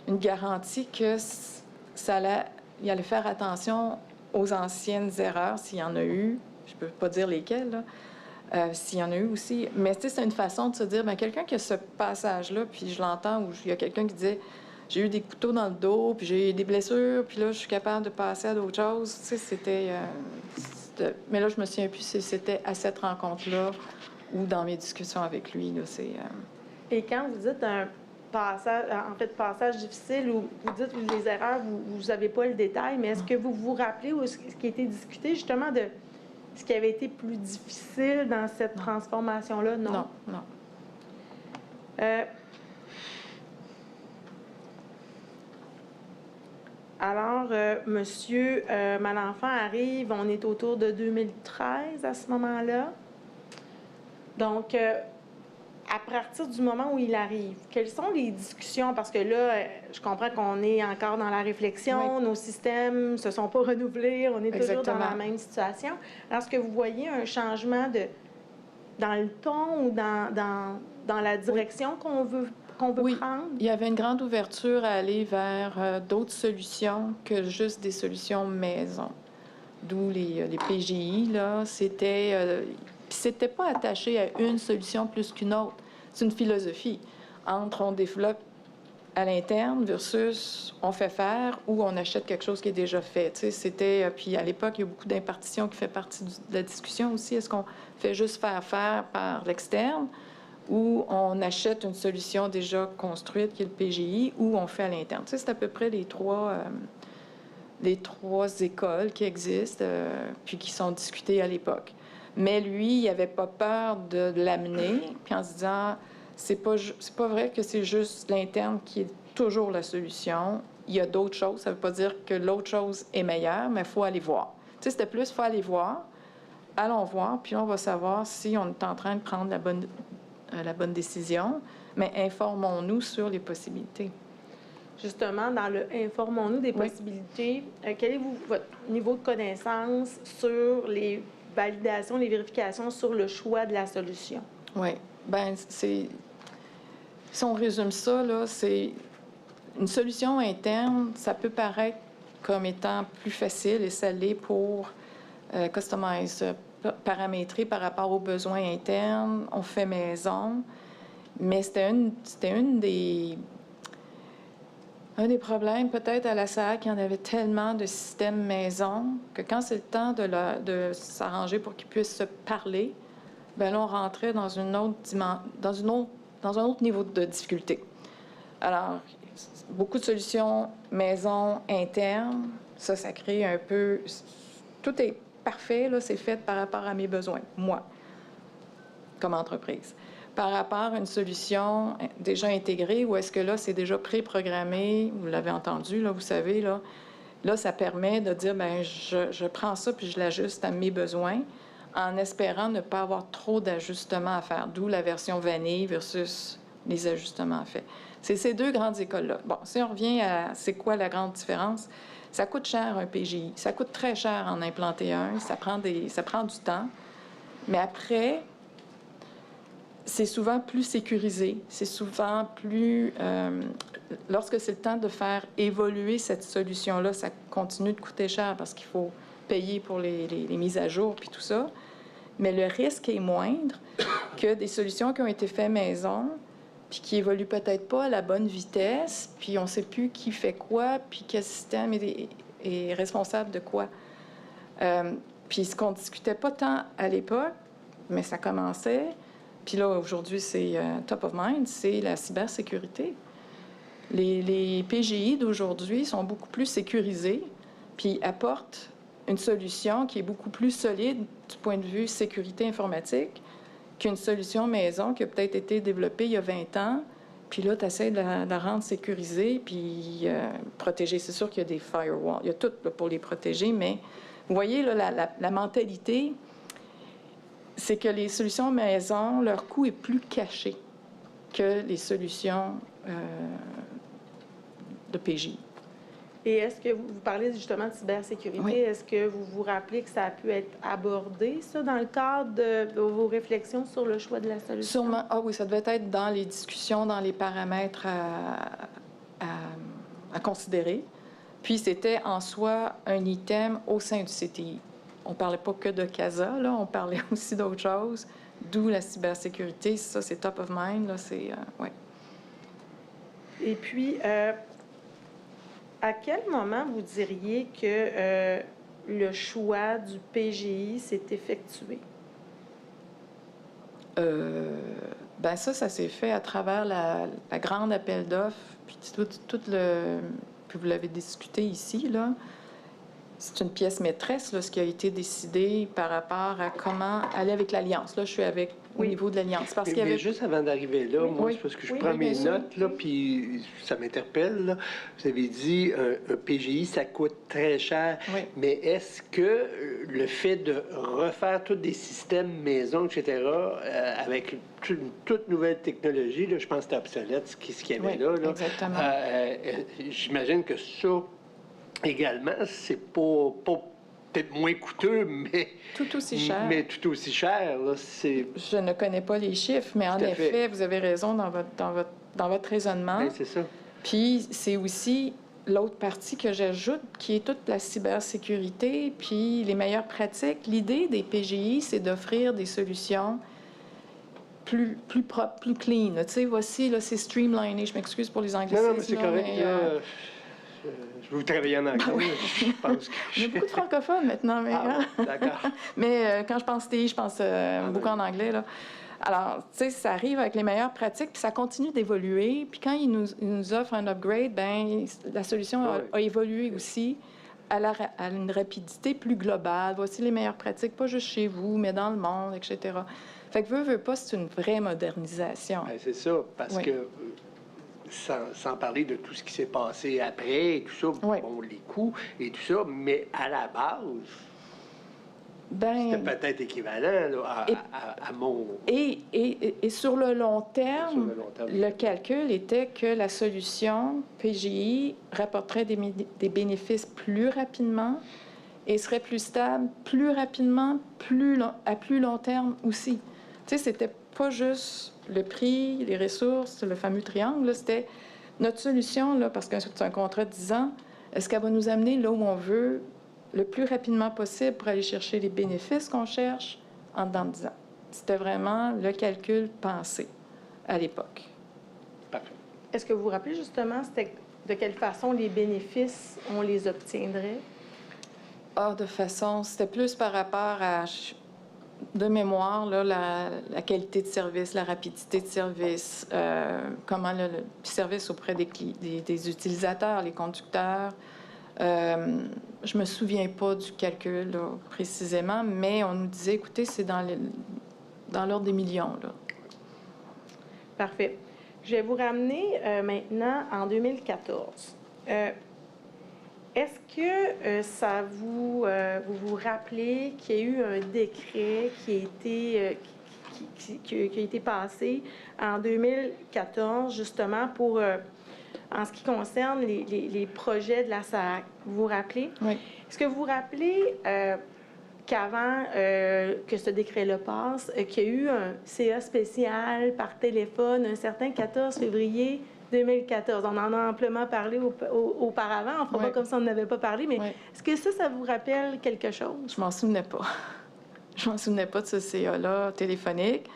une garantie que il allait faire attention aux anciennes erreurs, s'il y en a eu. Je ne peux pas dire lesquelles, là. S'il y en a eu aussi. Mais c'est une façon de se dire, bien, quelqu'un qui a ce passage-là, puis je l'entends, où il y a quelqu'un qui disait, j'ai eu des couteaux dans le dos, puis j'ai eu des blessures, puis là, je suis capable de passer à d'autres choses. Tu sais, c'était... Mais là, je me souviens plus si c'était à cette rencontre-là ou dans mes discussions avec lui. Là, Et quand vous dites un passage difficile ou vous dites les erreurs, vous n'avez pas le détail, mais est-ce que vous vous rappelez ce qui a été discuté justement de ce qui avait été plus difficile dans cette transformation-là? Non. Alors, Monsieur Malenfant arrive, on est autour de 2013 à ce moment-là. Donc, à partir du moment où il arrive, quelles sont les discussions? Parce que là, je comprends qu'on est encore dans la réflexion, nos systèmes ne se sont pas renouvelés, on est toujours dans la même situation. Alors, est-ce que vous voyez un changement dans le ton ou dans la direction qu'on veut prendre? Il y avait une grande ouverture à aller vers d'autres solutions que juste des solutions maison. D'où les PGI, là. C'était pas attaché à une solution plus qu'une autre. C'est une philosophie. Entre on développe à l'interne versus on fait faire ou on achète quelque chose qui est déjà fait. Tu sais, puis à l'époque, il y a beaucoup d'impartition qui fait partie de la discussion aussi. Est-ce qu'on fait juste faire par l'externe ou on achète une solution déjà construite, qui est le PGI, ou on fait à l'interne? Tu sais, c'est à peu près les trois écoles qui existent, puis qui sont discutées à l'époque. Mais lui, il n'avait pas peur de l'amener, puis en se disant, c'est pas vrai que c'est juste l'interne qui est toujours la solution. Il y a d'autres choses. Ça ne veut pas dire que l'autre chose est meilleure, mais il faut aller voir. Tu sais, c'était plus, il faut aller voir. Allons voir, puis on va savoir si on est en train de prendre la bonne décision, mais informons-nous sur les possibilités. Justement, dans le informons-nous des Oui. possibilités, quel est votre niveau de connaissance sur les validations, les vérifications sur le choix de la solution? Oui. Bien, si on résume ça, là, c'est une solution interne, ça peut paraître comme étant plus facile, et ça l'est pour customize, paramétrer par rapport aux besoins internes, on fait maison, mais c'était un des problèmes peut-être à la SAC, qu'il y en avait tellement de systèmes maison que quand c'est le temps de s'arranger pour qu'ils puissent se parler, bien là, on rentrait dans un autre niveau de difficulté. Alors, beaucoup de solutions maison internes, ça crée un peu... Tout est parfait, là, c'est fait par rapport à mes besoins, moi, comme entreprise. Par rapport à une solution déjà intégrée, ou est-ce que là, c'est déjà pré-programmé, vous l'avez entendu, là, vous savez, là, ça permet de dire, bien, je prends ça puis je l'ajuste à mes besoins, en espérant ne pas avoir trop d'ajustements à faire, d'où la version vanille versus les ajustements à faire. C'est ces deux grandes écoles-là. Bon, si on revient à c'est quoi la grande différence, ça coûte cher un PGI, ça coûte très cher en implanter un, ça prend du temps, mais après, c'est souvent plus sécurisé, c'est souvent plus... lorsque c'est le temps de faire évoluer cette solution-là, ça continue de coûter cher parce qu'il faut payer pour les mises à jour puis tout ça, mais le risque est moindre que des solutions qui ont été faites maison puis qui évoluent peut-être pas à la bonne vitesse, puis on ne sait plus qui fait quoi, puis quel système est responsable de quoi. Puis ce qu'on ne discutait pas tant à l'époque, mais ça commençait, puis là, aujourd'hui, c'est top of mind, c'est la cybersécurité. Les PGI d'aujourd'hui sont beaucoup plus sécurisés, puis apportent une solution qui est beaucoup plus solide du point de vue sécurité informatique qu'une solution maison qui a peut-être été développée il y a 20 ans, puis là, tu essaies de la rendre sécurisée, puis protégée. C'est sûr qu'il y a des firewalls, il y a tout là, pour les protéger, mais vous voyez, là, la mentalité, c'est que les solutions maison, leur coût est plus caché que les solutions de PGI. Et est-ce que vous parlez justement de cybersécurité? Oui. Est-ce que vous vous rappelez que ça a pu être abordé, ça, dans le cadre de vos réflexions sur le choix de la solution? Sûrement. Ah oui, ça devait être dans les discussions, dans les paramètres à considérer. Puis c'était en soi un item au sein du CTI. On ne parlait pas que de CASA, là, on parlait aussi d'autres choses, d'où la cybersécurité. Ça, c'est top of mind, là, c'est... ouais. Et puis, à quel moment vous diriez que le choix du PGI s'est effectué? Bien ça s'est fait à travers la grande appel d'offres, puis tout le... Puis vous l'avez discuté ici, là. C'est une pièce maîtresse, là, ce qui a été décidé par rapport à comment aller avec l'Alliance. Là, je suis au niveau de l'Alliance. Parce qu'il y avait... Mais juste avant d'arriver là, moi, Oui. c'est parce que je Oui, prends oui, mes bien sûr. notes, là, puis ça m'interpelle, là. Vous avez dit un PGI, ça coûte très cher. Oui. Mais est-ce que le fait de refaire tous des systèmes maison, etc., avec une toute nouvelle technologie, là, je pense que c'était obsolète ce qu'il y avait Oui, là. exactement. J'imagine que ça, également, c'est pas peut-être moins coûteux, mais... Tout aussi cher. Mais tout aussi cher, là, c'est... Je ne connais pas les chiffres, mais en Tout à effet, fait. vous avez raison dans votre raisonnement. Ben, c'est ça. Puis c'est aussi l'autre partie que j'ajoute, qui est toute la cybersécurité, puis les meilleures pratiques. L'idée des PGI, c'est d'offrir des solutions plus propres, plus clean. Tu sais, voici, là, c'est streamliné. Je m'excuse pour les anglicismes. Non, mais c'est correct. mais, Je vous travailler en anglais. Je pense que il y a beaucoup de francophones maintenant, mais... Ah, bon, d'accord. Mais quand je pense TI, je pense beaucoup en anglais, là. Alors, tu sais, ça arrive avec les meilleures pratiques, puis ça continue d'évoluer. Puis quand ils nous offrent un upgrade, bien, la solution a évolué aussi à une rapidité plus globale. Voici les meilleures pratiques, pas juste chez vous, mais dans le monde, etc. Fait que veut pas, c'est une vraie modernisation. Ben, c'est ça, parce Oui. que sans parler de tout ce qui s'est passé après et tout ça, Oui. bon, les coûts et tout ça, mais à la base, c'était Ben, peut-être équivalent là, à mon... et sur le long terme, Sur le long terme. le calcul était que la solution PGI rapporterait des bénéfices plus rapidement et serait plus stable plus rapidement, à plus long terme aussi. Tu sais, c'était pas juste le prix, les ressources, le fameux triangle, là, c'était notre solution, là, parce que c'est un contrat de 10 ans, est-ce qu'elle va nous amener là où on veut le plus rapidement possible pour aller chercher les bénéfices qu'on cherche en dedans de 10 ans? C'était vraiment le calcul pensé à l'époque. Parfait. Est-ce que vous vous rappelez justement c'était de quelle façon les bénéfices, on les obtiendrait? Ah, de façon, c'était plus par rapport à, de mémoire, là, la qualité de service, la rapidité de service, comment le service auprès des utilisateurs, les conducteurs. Je me souviens pas du calcul là, précisément, mais on nous disait, écoutez, c'est dans l'ordre des millions. Là. Parfait. Je vais vous ramener maintenant en 2014. Est-ce que ça vous vous rappelez qu'il y a eu un décret qui a été passé en 2014, justement, pour, en ce qui concerne les projets de la SAAC? Vous vous rappelez? Oui. Est-ce que vous vous rappelez qu'avant que ce décret-là passe, qu'il y a eu un CA spécial par téléphone un certain 14 février 2014. On en a amplement parlé auparavant. On ne fera pas comme si on n'avait pas parlé, mais est-ce que ça vous rappelle quelque chose? Je m'en souvenais pas. Je m'en souvenais pas de ce CA-là téléphonique.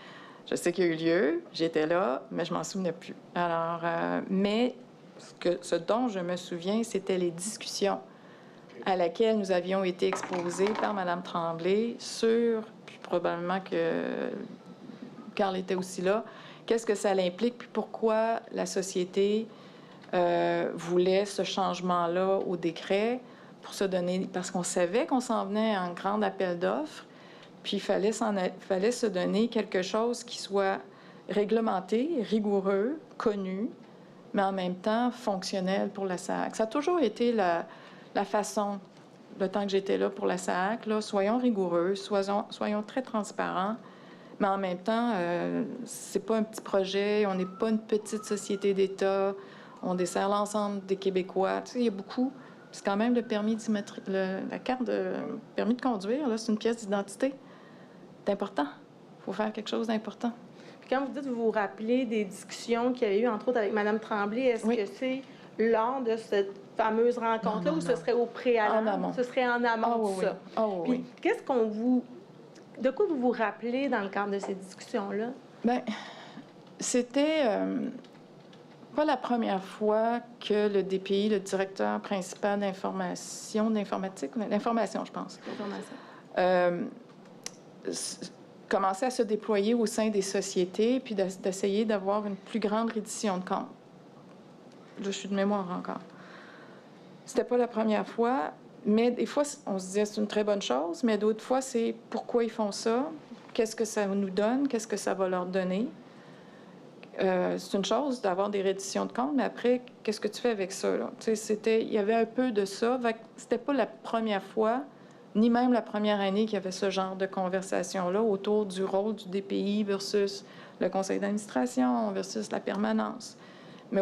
Je sais qu'il y a eu lieu, j'étais là, mais je m'en souvenais plus. Alors, mais ce dont je me souviens, c'était les discussions à laquelle nous avions été exposés par Mme Tremblay sur, puis probablement que Carl était aussi là, qu'est-ce que ça implique, puis pourquoi la société voulait ce changement-là au décret pour se donner, parce qu'on savait qu'on s'en venait en grand appel d'offres, puis il fallait se donner quelque chose qui soit réglementé, rigoureux, connu, mais en même temps fonctionnel pour la SAAC. Ça a toujours été la façon, le temps que j'étais là pour la SAAC, là, soyons rigoureux, soyons très transparents, mais en même temps, c'est pas un petit projet, on n'est pas une petite société d'État, on dessert l'ensemble des Québécois. Tu sais, il y a beaucoup. C'est quand même le permis la carte de permis de conduire, là, c'est une pièce d'identité. C'est important. Il faut faire quelque chose d'important. Puis quand vous dites, vous vous rappelez des discussions qu'il y a eu, entre autres, avec Mme Tremblay, est-ce que c'est lors de cette fameuse rencontre-là ou ce serait au préalable? En amont. Ce serait en amont de ça. Puis qu'est-ce de quoi vous vous rappelez dans le cadre de ces discussions-là? Bien, c'était pas la première fois que le DPI, le directeur principal d'information, d'information, je pense, commençait à se déployer au sein des sociétés puis d'essayer d'avoir une plus grande reddition de comptes. Là, je suis de mémoire encore. C'était pas la première fois, mais des fois, on se disait c'est une très bonne chose, mais d'autres fois, c'est pourquoi ils font ça, qu'est-ce que ça nous donne, qu'est-ce que ça va leur donner. C'est une chose d'avoir des redditions de comptes, mais après, qu'est-ce que tu fais avec ça? Là? Il y avait un peu de ça. C'était pas la première fois, ni même la première année qu'il y avait ce genre de conversation-là autour du rôle du DPI versus le conseil d'administration versus la permanence. Mais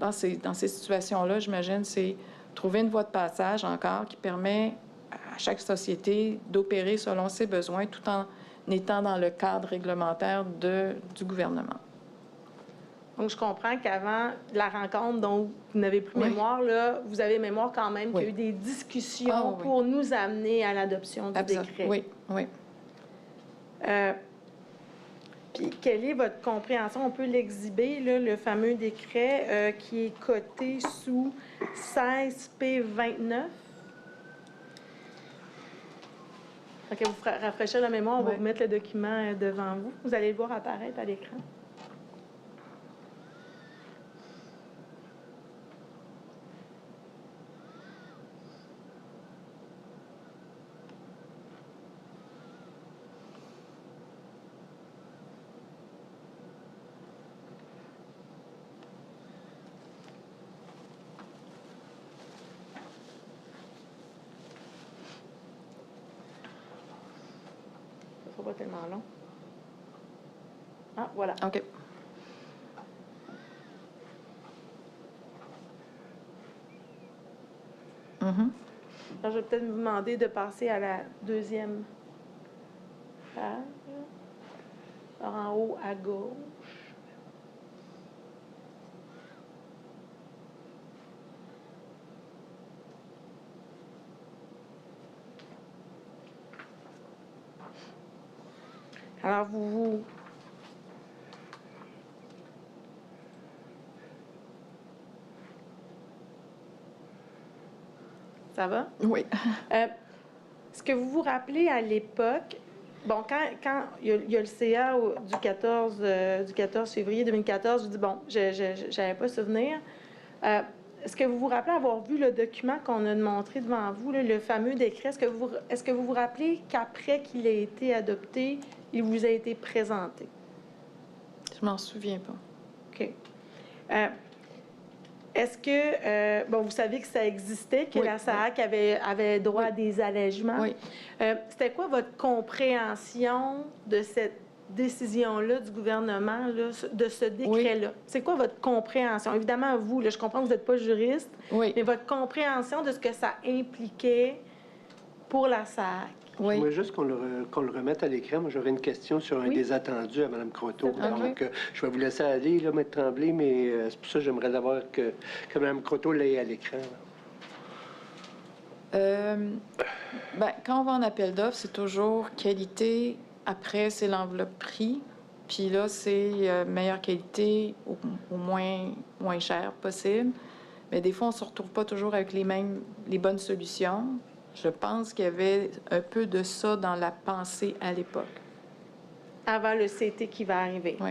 dans ces situations-là, j'imagine, c'est trouver une voie de passage encore qui permet à chaque société d'opérer selon ses besoins tout en étant dans le cadre réglementaire du gouvernement. Donc, je comprends qu'avant la rencontre dont vous n'avez plus mémoire, là, vous avez mémoire quand même qu'il y a eu des discussions pour nous amener à l'adoption du décret. Oui, oui. Puis, quelle est votre compréhension? On peut l'exhiber, là, le fameux décret qui est coté sous 16P29. OK, vous rafraîchir la mémoire, on va vous mettre le document devant vous. Vous allez le voir apparaître à l'écran. sera pas tellement long. Ah, voilà. OK. Mhm. Alors, je vais peut-être vous demander de passer à la deuxième page. Alors, en haut à gauche. Alors, vous Ça va? Oui. Est-ce que vous vous rappelez à l'époque, bon, quand il y a le CA du 14 février 2014, je dis, bon, je n'avais pas souvenir. Est-ce que vous vous rappelez avoir vu le document qu'on a montré devant vous, là, le fameux décret? Est-ce que vous vous rappelez qu'après qu'il ait été adopté, il vous a été présenté? Je m'en souviens pas. OK. Est-ce que, bon, vous savez que ça existait, que Oui, la SAAC avait droit Oui. à des allègements? Oui. C'était quoi votre compréhension de cette décision-là du gouvernement, là, de ce décret-là? C'est quoi votre compréhension? Évidemment, vous, là, je comprends que vous n'êtes pas juriste, Oui. mais votre compréhension de ce que ça impliquait pour la SAAC? Oui. Je voudrais juste qu'on le remette à l'écran. Moi, j'aurais une question sur un Oui. des attendus à Mme Croteau. Ah, Donc, je vais vous laisser aller, là, Maître Tremblay, mais c'est pour ça que j'aimerais d'avoir que Mme Croteau l'ait à l'écran. Quand on va en appel d'offres, c'est toujours qualité. Après, c'est l'enveloppe prix. Puis là, c'est meilleure qualité au moins cher possible. Mais des fois, on ne se retrouve pas toujours avec les bonnes solutions. Je pense qu'il y avait un peu de ça dans la pensée à l'époque. Avant le CT qui va arriver. Oui.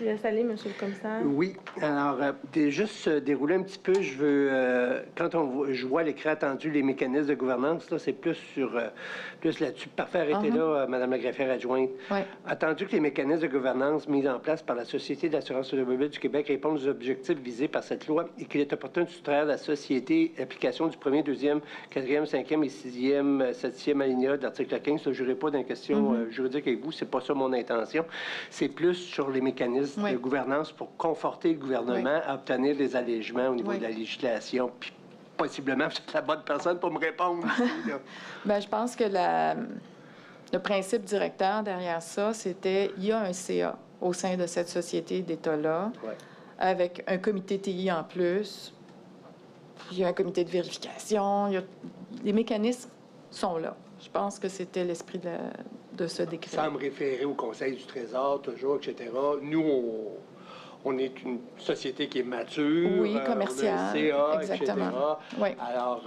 Je laisse aller, Monsieur le commissaire. Oui. Alors, juste dérouler un petit peu, je veux, je vois l'écran attendu, les mécanismes de gouvernance, là, c'est plus là-dessus. Parfait, arrêtez là, Madame la greffière adjointe. Oui. Attendu que les mécanismes de gouvernance mis en place par la Société d'assurance automobile du Québec répondent aux objectifs visés par cette loi et qu'il est opportun de soustraire la société l'application du 1er, 2e, 4e, 5e et 6e, 7e alinéa de l'article 15. Je ne jurerai pas d'une question juridique avec vous, c'est pas ça mon intention. C'est plus sur les mécanismes de gouvernance pour conforter le gouvernement à obtenir des allègements au niveau de la législation. Puis possiblement, vous êtes la bonne personne pour me répondre. Ici, là. Je pense que le principe directeur derrière ça, c'était il y a un CA au sein de cette société d'État-là, avec un comité TI en plus. Il y a un comité de vérification. Les mécanismes sont là. Je pense que c'était l'esprit de ce décret. Sans me référer au Conseil du Trésor, toujours, etc. Nous, on est une société qui est mature. Oui, commerciale. On a un CA, Exactement. etc. Oui. Alors,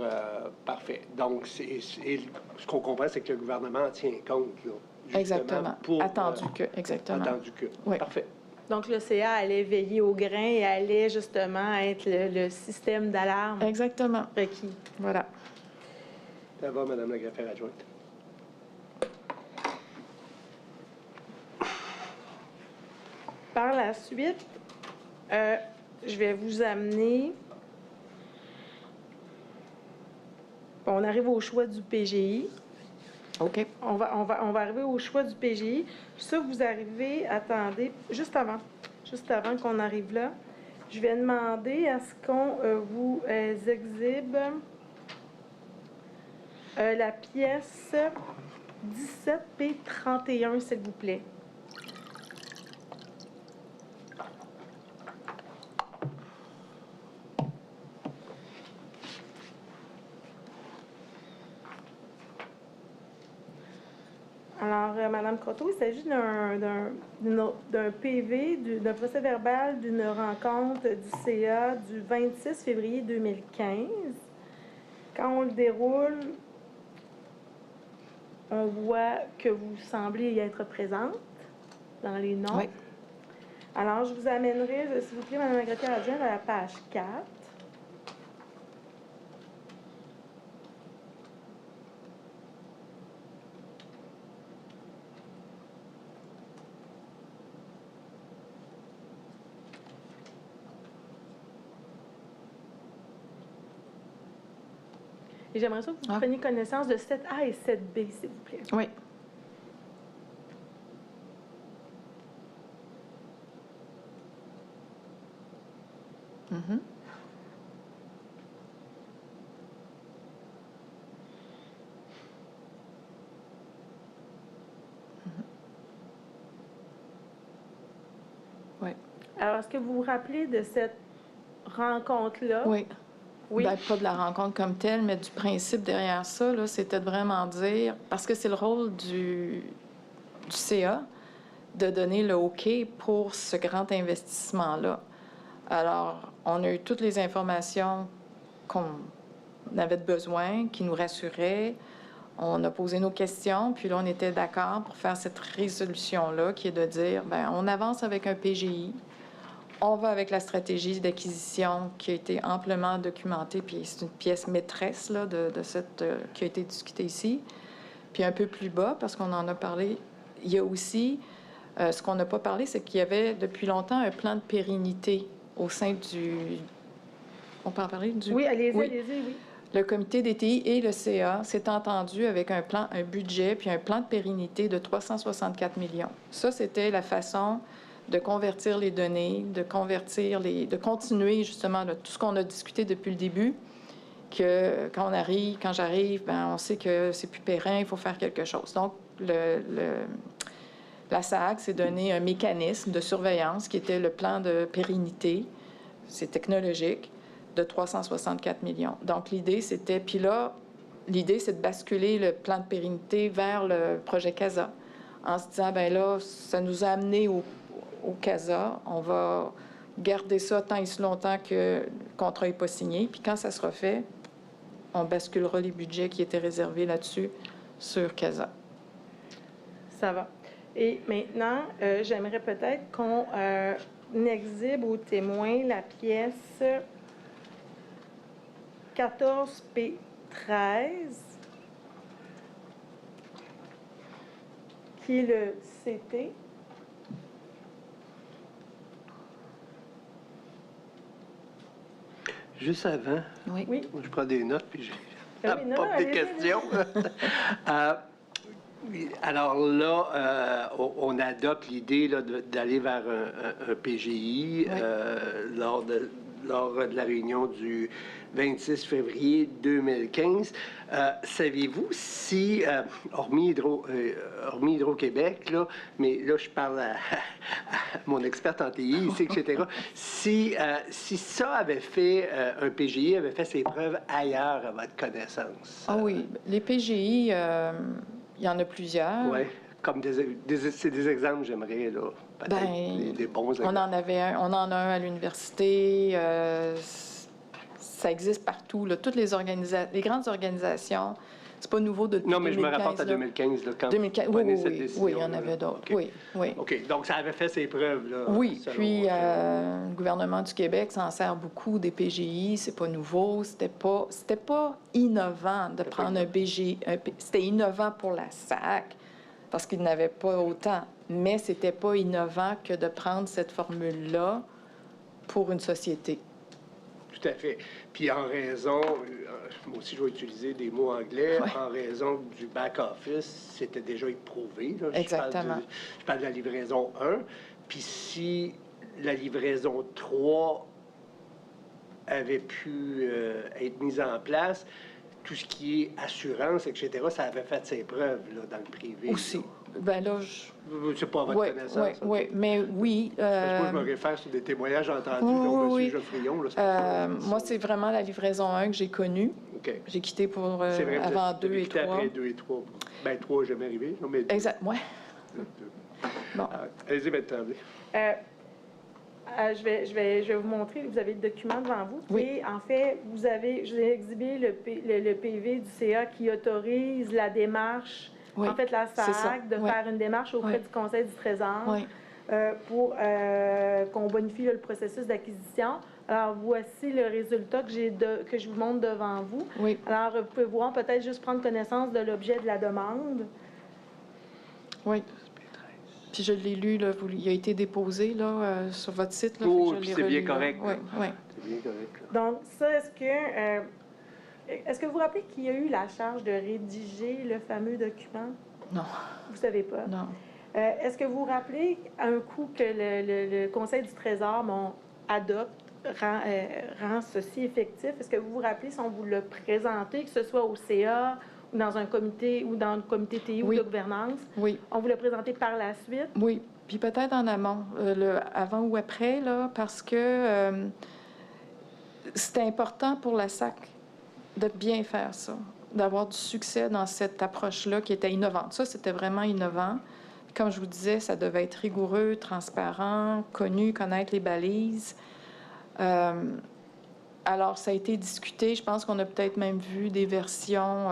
parfait. Donc, ce qu'on comprend, c'est que le gouvernement en tient compte, là. Exactement. Attendu que. Oui. Parfait. Donc, le CA allait veiller au grain et allait justement être le système d'alarme Exactement. requis. Voilà. Ça va, Madame la greffière adjointe. Par la suite, je vais vous amener... On arrive au choix du PGI. OK. On va arriver au choix du PGI. Ça, vous arrivez, attendez, juste avant qu'on arrive là, je vais demander à ce qu'on vous exhibe la pièce 17P31, s'il vous plaît. Alors, Madame Croteau, il s'agit d'un PV, d'un procès-verbal d'une rencontre du CA du 26 février 2015. Quand on le déroule, on voit que vous semblez y être présente dans les noms. Oui. Alors, je vous amènerai, s'il vous plaît, Madame la greffière adjointe, à la page 4. Et j'aimerais ça que vous preniez connaissance de 7A et 7B, s'il vous plaît. Oui. Mhm. Oui. Alors, est-ce que vous vous rappelez de cette rencontre-là? Oui. Oui. Ben, pas de la rencontre comme telle, mais du principe derrière ça, là, c'était de vraiment dire, parce que c'est le rôle du CA de donner le OK pour ce grand investissement-là. Alors, on a eu toutes les informations qu'on avait besoin, qui nous rassuraient. On a posé nos questions, puis là, on était d'accord pour faire cette résolution-là, qui est de dire, bien, on avance avec un PGI, on va avec la stratégie d'acquisition qui a été amplement documentée, puis c'est une pièce maîtresse là, de cette, qui a été discutée ici. Puis un peu plus bas, parce qu'on en a parlé, il y a aussi, ce qu'on n'a pas parlé, c'est qu'il y avait depuis longtemps un plan de pérennité au sein du... On peut en parler du... Oui, allez-y, Oui. allez-y, oui. Le comité des TI et le CA s'est entendu avec un plan, un budget, puis un plan de pérennité de 364 millions. Ça, c'était la façon de convertir les données, de continuer justement là, tout ce qu'on a discuté depuis le début, que quand j'arrive, ben, on sait que c'est plus périn, il faut faire quelque chose. Donc, la SAAC s'est donné un mécanisme de surveillance qui était le plan de pérennité, c'est technologique, de 364 millions. Donc, l'idée, c'était... Puis là, l'idée, c'est de basculer le plan de pérennité vers le projet CASA, en se disant, ben là, ça nous a amené au CASA. On va garder ça tant et si longtemps que le contrat n'est pas signé. Puis quand ça sera fait, on basculera les budgets qui étaient réservés là-dessus sur CASA. Ça va. Et maintenant, j'aimerais peut-être qu'on exhibe aux témoins la pièce 14P13, qui est le CT. Juste avant, Oui. Oui. je prends des notes, puis Ah oui, non, j'apporte des allez-y, questions. Alors là, on adopte l'idée là, d'aller vers un PGI lors de la réunion du 26 février 2015. Saviez-vous si, hormis Hydro-Québec, là, mais là, je parle à mon experte en TI ici, etc., si ça avait fait, un PGI avait fait ses preuves ailleurs à votre connaissance? Ah oui, les PGI, il y en a plusieurs. Oui, comme c'est des exemples, j'aimerais, là, peut-être Ben, des bons exemples. on en a un à l'université. Ça existe partout. Là. Toutes les grandes organisations, c'est pas nouveau depuis 2015. Non, mais je me rapporte à là. 2015, là, quand 2015, vous prenez oui, cette oui, décision. oui, il y en avait d'autres. OK. Oui. OK, donc ça avait fait ses preuves, là. Oui, selon- puis le gouvernement du Québec s'en sert beaucoup des PGI, c'est pas nouveau, c'était pas innovant de prendre un PGI, c'était innovant pour la SAC parce qu'il n'avait pas autant, mais c'était pas innovant que de prendre cette formule-là pour une société. Tout à fait. Puis en raison, moi aussi je vais utiliser des mots anglais, Ouais. en raison du back-office, c'était déjà éprouvé. Là. Exactement. Je parle de la livraison 1. Puis si la livraison 3 avait pu être mise en place, tout ce qui est assurance, etc., ça avait fait ses preuves là, dans le privé. Aussi. Là. Ben là, C'est pas à votre oui, connaissance. OK. oui, mais oui. Parce que moi, je me réfère sur des témoignages entendus, donc oui. M. Geoffrion. Là, c'est pour ça. Moi, c'est vraiment la livraison 1 que j'ai connue. OK. J'ai quitté pour C'est vrai, avant vous 2 avez et quitté 3. après 2 et 3. Ben 3, jamais arrivé. Non, mais Exact, ouais. Bon. Allez-y, M. Tremblay. Je vais vous montrer, vous avez le document devant vous. Oui. Et en fait, je vous ai exhibé le PV du CA qui autorise la démarche, Oui, en fait, la c'est ça. SAC, de Oui. faire une démarche auprès Oui. du Conseil du Trésor Oui. pour qu'on bonifie là, le processus d'acquisition. Alors, voici le résultat que je vous montre devant vous. Oui. Alors, vous pouvez voir, peut-être juste prendre connaissance de l'objet de la demande. Oui. Puis je l'ai lu, là, il a été déposé là, sur votre site. Là, Oh, fait que je puis l'ai c'est bien relu, là. correct. Oui, oui. C'est bien correct. Là. Donc, ça, est-ce que vous vous rappelez qu'il y a eu la charge de rédiger le fameux document? Non, Vous savez pas? non. Est-ce que vous vous rappelez un coup que le Conseil du Trésor adopte rend ceci effectif? Est-ce que vous vous rappelez si on vous l'a présenté, que ce soit au CA ou dans un comité ou dans le comité TI ou Oui. de gouvernance? Oui. On vous l'a présenté par la suite? Oui, puis peut-être en amont, avant ou après, là, parce que c'était important pour la SAC de bien faire ça, d'avoir du succès dans cette approche-là qui était innovante. Ça, c'était vraiment innovant. Comme je vous disais, ça devait être rigoureux, transparent, connu, connaître les balises. Alors, ça a été discuté. Je pense qu'on a peut-être même vu des versions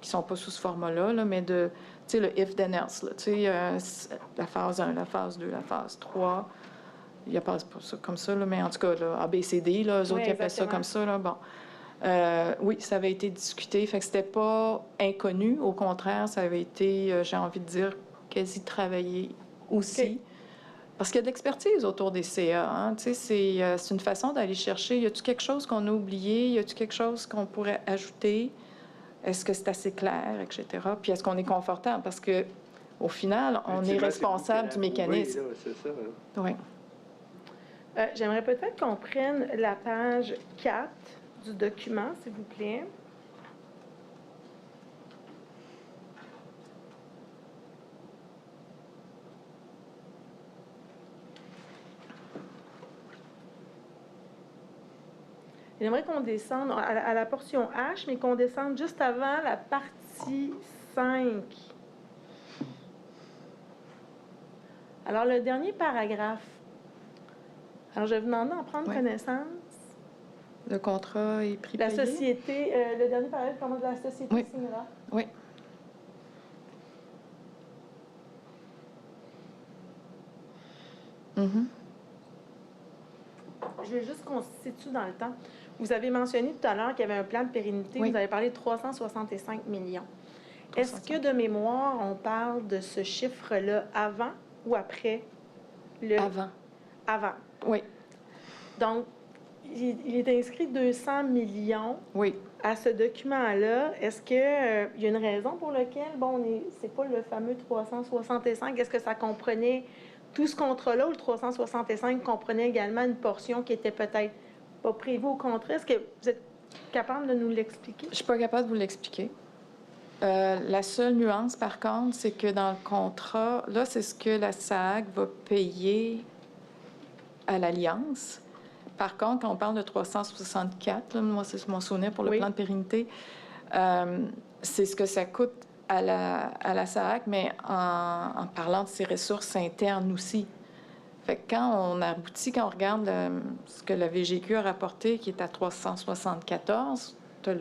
qui ne sont pas sous ce format-là, là, mais de, tu sais, le if then else, là, tu sais, la phase 1, la phase 2, la phase 3. Il n'y a pas ça comme ça, là, mais en tout cas, là, ABCD, là, eux autres, ils appellent ça comme ça. Là, bon. Oui, ça avait été discuté. Fait que c'était pas inconnu. Au contraire, ça avait été, j'ai envie de dire, quasi travaillé aussi. Okay. Parce qu'il y a de l'expertise autour des CA. Hein? Tu sais, c'est une façon d'aller chercher. Y a-t-il quelque chose qu'on a oublié? Y a-t-il quelque chose qu'on pourrait ajouter? Est-ce que c'est assez clair, etc.? Puis est-ce qu'on est confortable? Parce que au final, on est responsable du mécanisme. Oui, c'est ça. Hein. Oui. J'aimerais peut-être qu'on prenne la page 4 du document, s'il vous plaît. J'aimerais qu'on descende à la portion H, mais qu'on descende juste avant la partie 5. Alors, le dernier paragraphe. Alors, je vais vous demander d'en prendre connaissance. Le contrat est pris La payé. société, le dernier paragraphe commence de la société signera. Oui. Mm-hmm. Je veux juste qu'on se situe dans le temps. Vous avez mentionné tout à l'heure qu'il y avait un plan de pérennité. Oui. Vous avez parlé de 365 millions. Est-ce que, de mémoire, on parle de ce chiffre-là avant ou après le... Avant. Avant. Oui. Donc, il est inscrit 200 millions Oui. à ce document-là. Est-ce qu'il y a une raison pour laquelle, bon, c'est pas le fameux 365? Est-ce que ça comprenait tout ce contrat-là ou le 365 comprenait également une portion qui était peut-être pas prévue au contrat? Est-ce que vous êtes capable de nous l'expliquer? Je suis pas capable de vous l'expliquer. La seule nuance, par contre, c'est que dans le contrat, là, c'est ce que la SAAC va payer à l'Alliance. Par contre, quand on parle de 364, là, moi, c'est mon souvenir pour le plan de pérennité, c'est ce que ça coûte à la SAAC, mais en parlant de ses ressources internes aussi. Fait que quand on aboutit, quand on regarde ce que la VGQ a rapporté, qui est à 374, tu as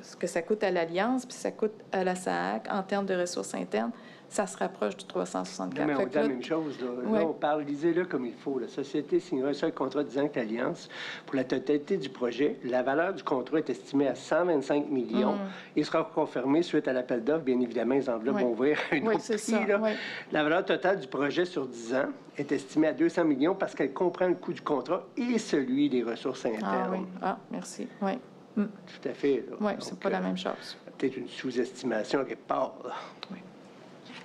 ce que ça coûte à l'Alliance, puis ça coûte à la SAAC en termes de ressources internes, ça se rapproche du 364. Mais on dit la même chose. Là, ouais. Là on parle, lisez-le comme il faut. La société signera un seul contrat disant que l'Alliance, pour la totalité du projet, la valeur du contrat est estimée à 125 millions. Il sera confirmé suite à l'appel d'offres. Bien évidemment, les enveloppes vont ouvrir un autre prix. Ça, là. La valeur totale du projet sur 10 ans est estimée à 200 millions parce qu'elle comprend le coût du contrat et celui des ressources internes. Ah oui. Ah, merci. Oui. Tout à fait. Oui, c'est pas la même chose. Peut-être une sous-estimation quelque part. Là. Oui.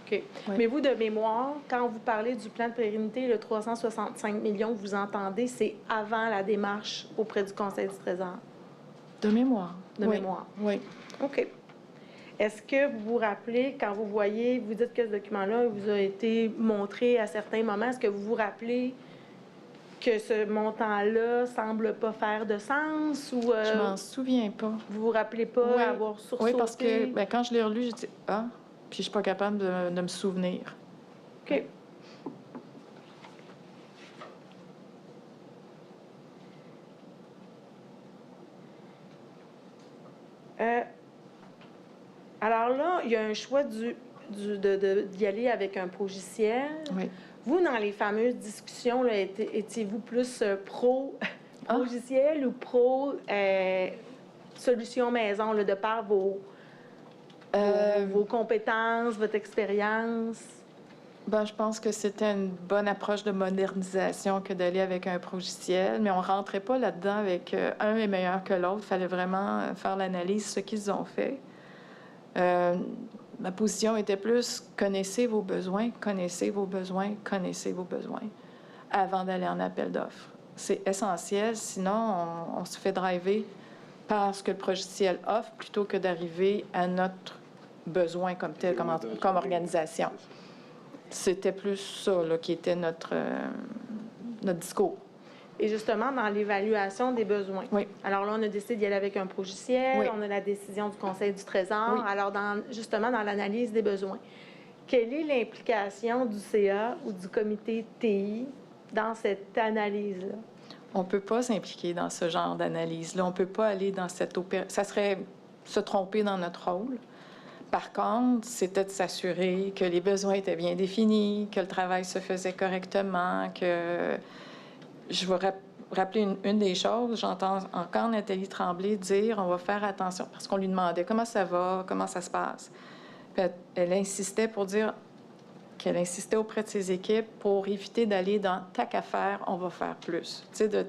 OK. Oui. Mais vous, de mémoire, quand vous parlez du plan de pérennité, le 365 millions que vous entendez, c'est avant la démarche auprès du Conseil du Trésor? De mémoire. De mémoire. Oui. OK. Est-ce que vous vous rappelez, quand vous voyez, vous dites que ce document-là vous a été montré à certains moments, est-ce que vous vous rappelez que ce montant-là semble pas faire de sens ou... Je m'en souviens pas. Vous vous rappelez pas avoir sursauté? Oui, parce que quand je l'ai relu, j'ai dit « Ah! » Puis je suis pas capable de me souvenir. OK. Alors là, il y a un choix d'y aller avec un logiciel. Oui. Vous, dans les fameuses discussions, là, étiez-vous plus pro-logiciel ou pro-solution maison, là, de par vos compétences, votre expérience? Ben, je pense que c'était une bonne approche de modernisation que d'aller avec un logiciel, mais on ne rentrait pas là-dedans avec un est meilleur que l'autre. Il fallait vraiment faire l'analyse, ce qu'ils ont fait. Ma position était plus connaissez vos besoins, connaissez vos besoins, connaissez vos besoins avant d'aller en appel d'offres. c'est essentiel. Sinon, on se fait driver par ce que le logiciel offre plutôt que d'arriver à notre besoin comme tel, comme organisation. C'était plus ça là, qui était notre discours. Et justement, dans l'évaluation des besoins. Oui. Alors là, on a décidé d'y aller avec un logiciel, Oui. on a la décision du Conseil du Trésor. Oui. Alors, justement, dans l'analyse des besoins, quelle est l'implication du CA ou du comité TI dans cette analyse-là? On ne peut pas s'impliquer dans ce genre d'analyse-là. On ne peut pas aller dans cette opération. Ça serait se tromper dans notre rôle. Par contre, c'était de s'assurer que les besoins étaient bien définis, que le travail se faisait correctement, que... Je vais rappeler une des choses. J'entends encore Nathalie Tremblay dire on va faire attention, parce qu'on lui demandait comment ça va, comment ça se passe. Puis elle insistait pour dire qu'elle insistait auprès de ses équipes pour éviter d'aller dans « tac à faire, on va faire plus ». Tu sais,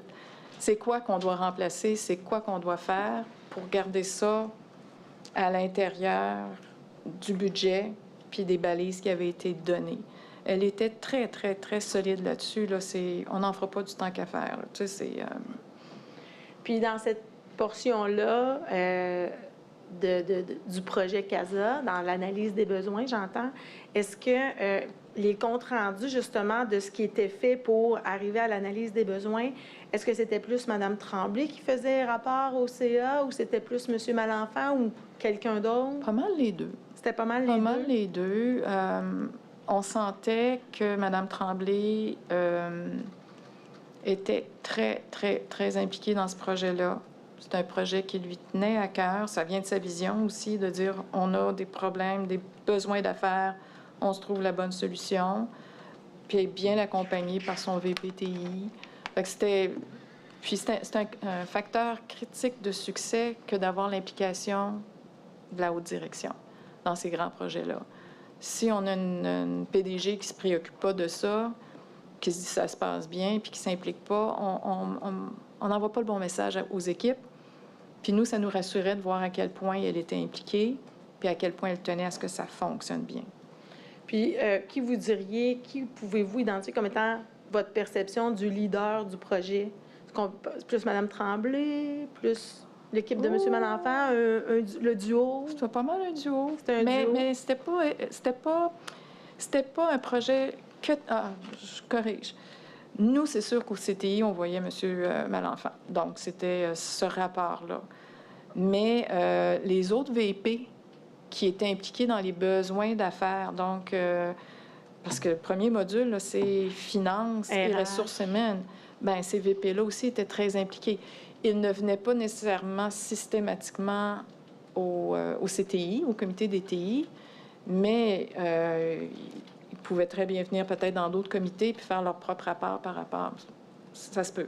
c'est quoi qu'on doit remplacer, c'est quoi qu'on doit faire pour garder ça à l'intérieur du budget puis des balises qui avaient été données. Elle était très, très, très solide là-dessus. Là. On n'en fera pas du temps qu'à faire. Là. Tu sais, Puis dans cette portion-là du projet CASA, dans l'analyse des besoins, j'entends, est-ce que les comptes rendus, justement, de ce qui était fait pour arriver à l'analyse des besoins, est-ce que c'était plus Mme Tremblay qui faisait rapport au CA ou c'était plus M. Malenfant ou quelqu'un d'autre? Pas mal les deux. C'était pas mal les deux? Pas mal les deux. On sentait que Mme Tremblay était très, très, très impliquée dans ce projet-là. C'est un projet qui lui tenait à cœur. Ça vient de sa vision aussi, de dire on a des problèmes, des besoins d'affaires, on se trouve la bonne solution. Puis elle est bien accompagnée par son VPTI. Fait que c'est un facteur critique de succès que d'avoir l'implication de la haute direction dans ces grands projets-là. Si on a une PDG qui ne se préoccupe pas de ça, qui se dit que ça se passe bien, puis qui ne s'implique pas, on n'envoie pas le bon message aux équipes. Puis nous, ça nous rassurait de voir à quel point elle était impliquée, puis à quel point elle tenait à ce que ça fonctionne bien. Puis, qui pouvez-vous identifier comme étant votre perception du leader du projet? Plus Mme Tremblay, plus l'équipe de M. Malenfant, le duo? C'était pas mal un duo. C'était un duo? Mais c'était pas un projet que... Ah, je corrige. Nous, c'est sûr qu'au CTI, on voyait M. Malenfant. Donc, c'était ce rapport-là. Mais les autres VP qui étaient impliqués dans les besoins d'affaires, donc... parce que le premier module, là, c'est finances et ressources humaines. Bien, ces VP-là aussi étaient très impliqués. Ils ne venaient pas nécessairement systématiquement au CTI, au comité des TI, mais ils pouvaient très bien venir peut-être dans d'autres comités puis faire leur propre rapport par rapport. Ça se peut.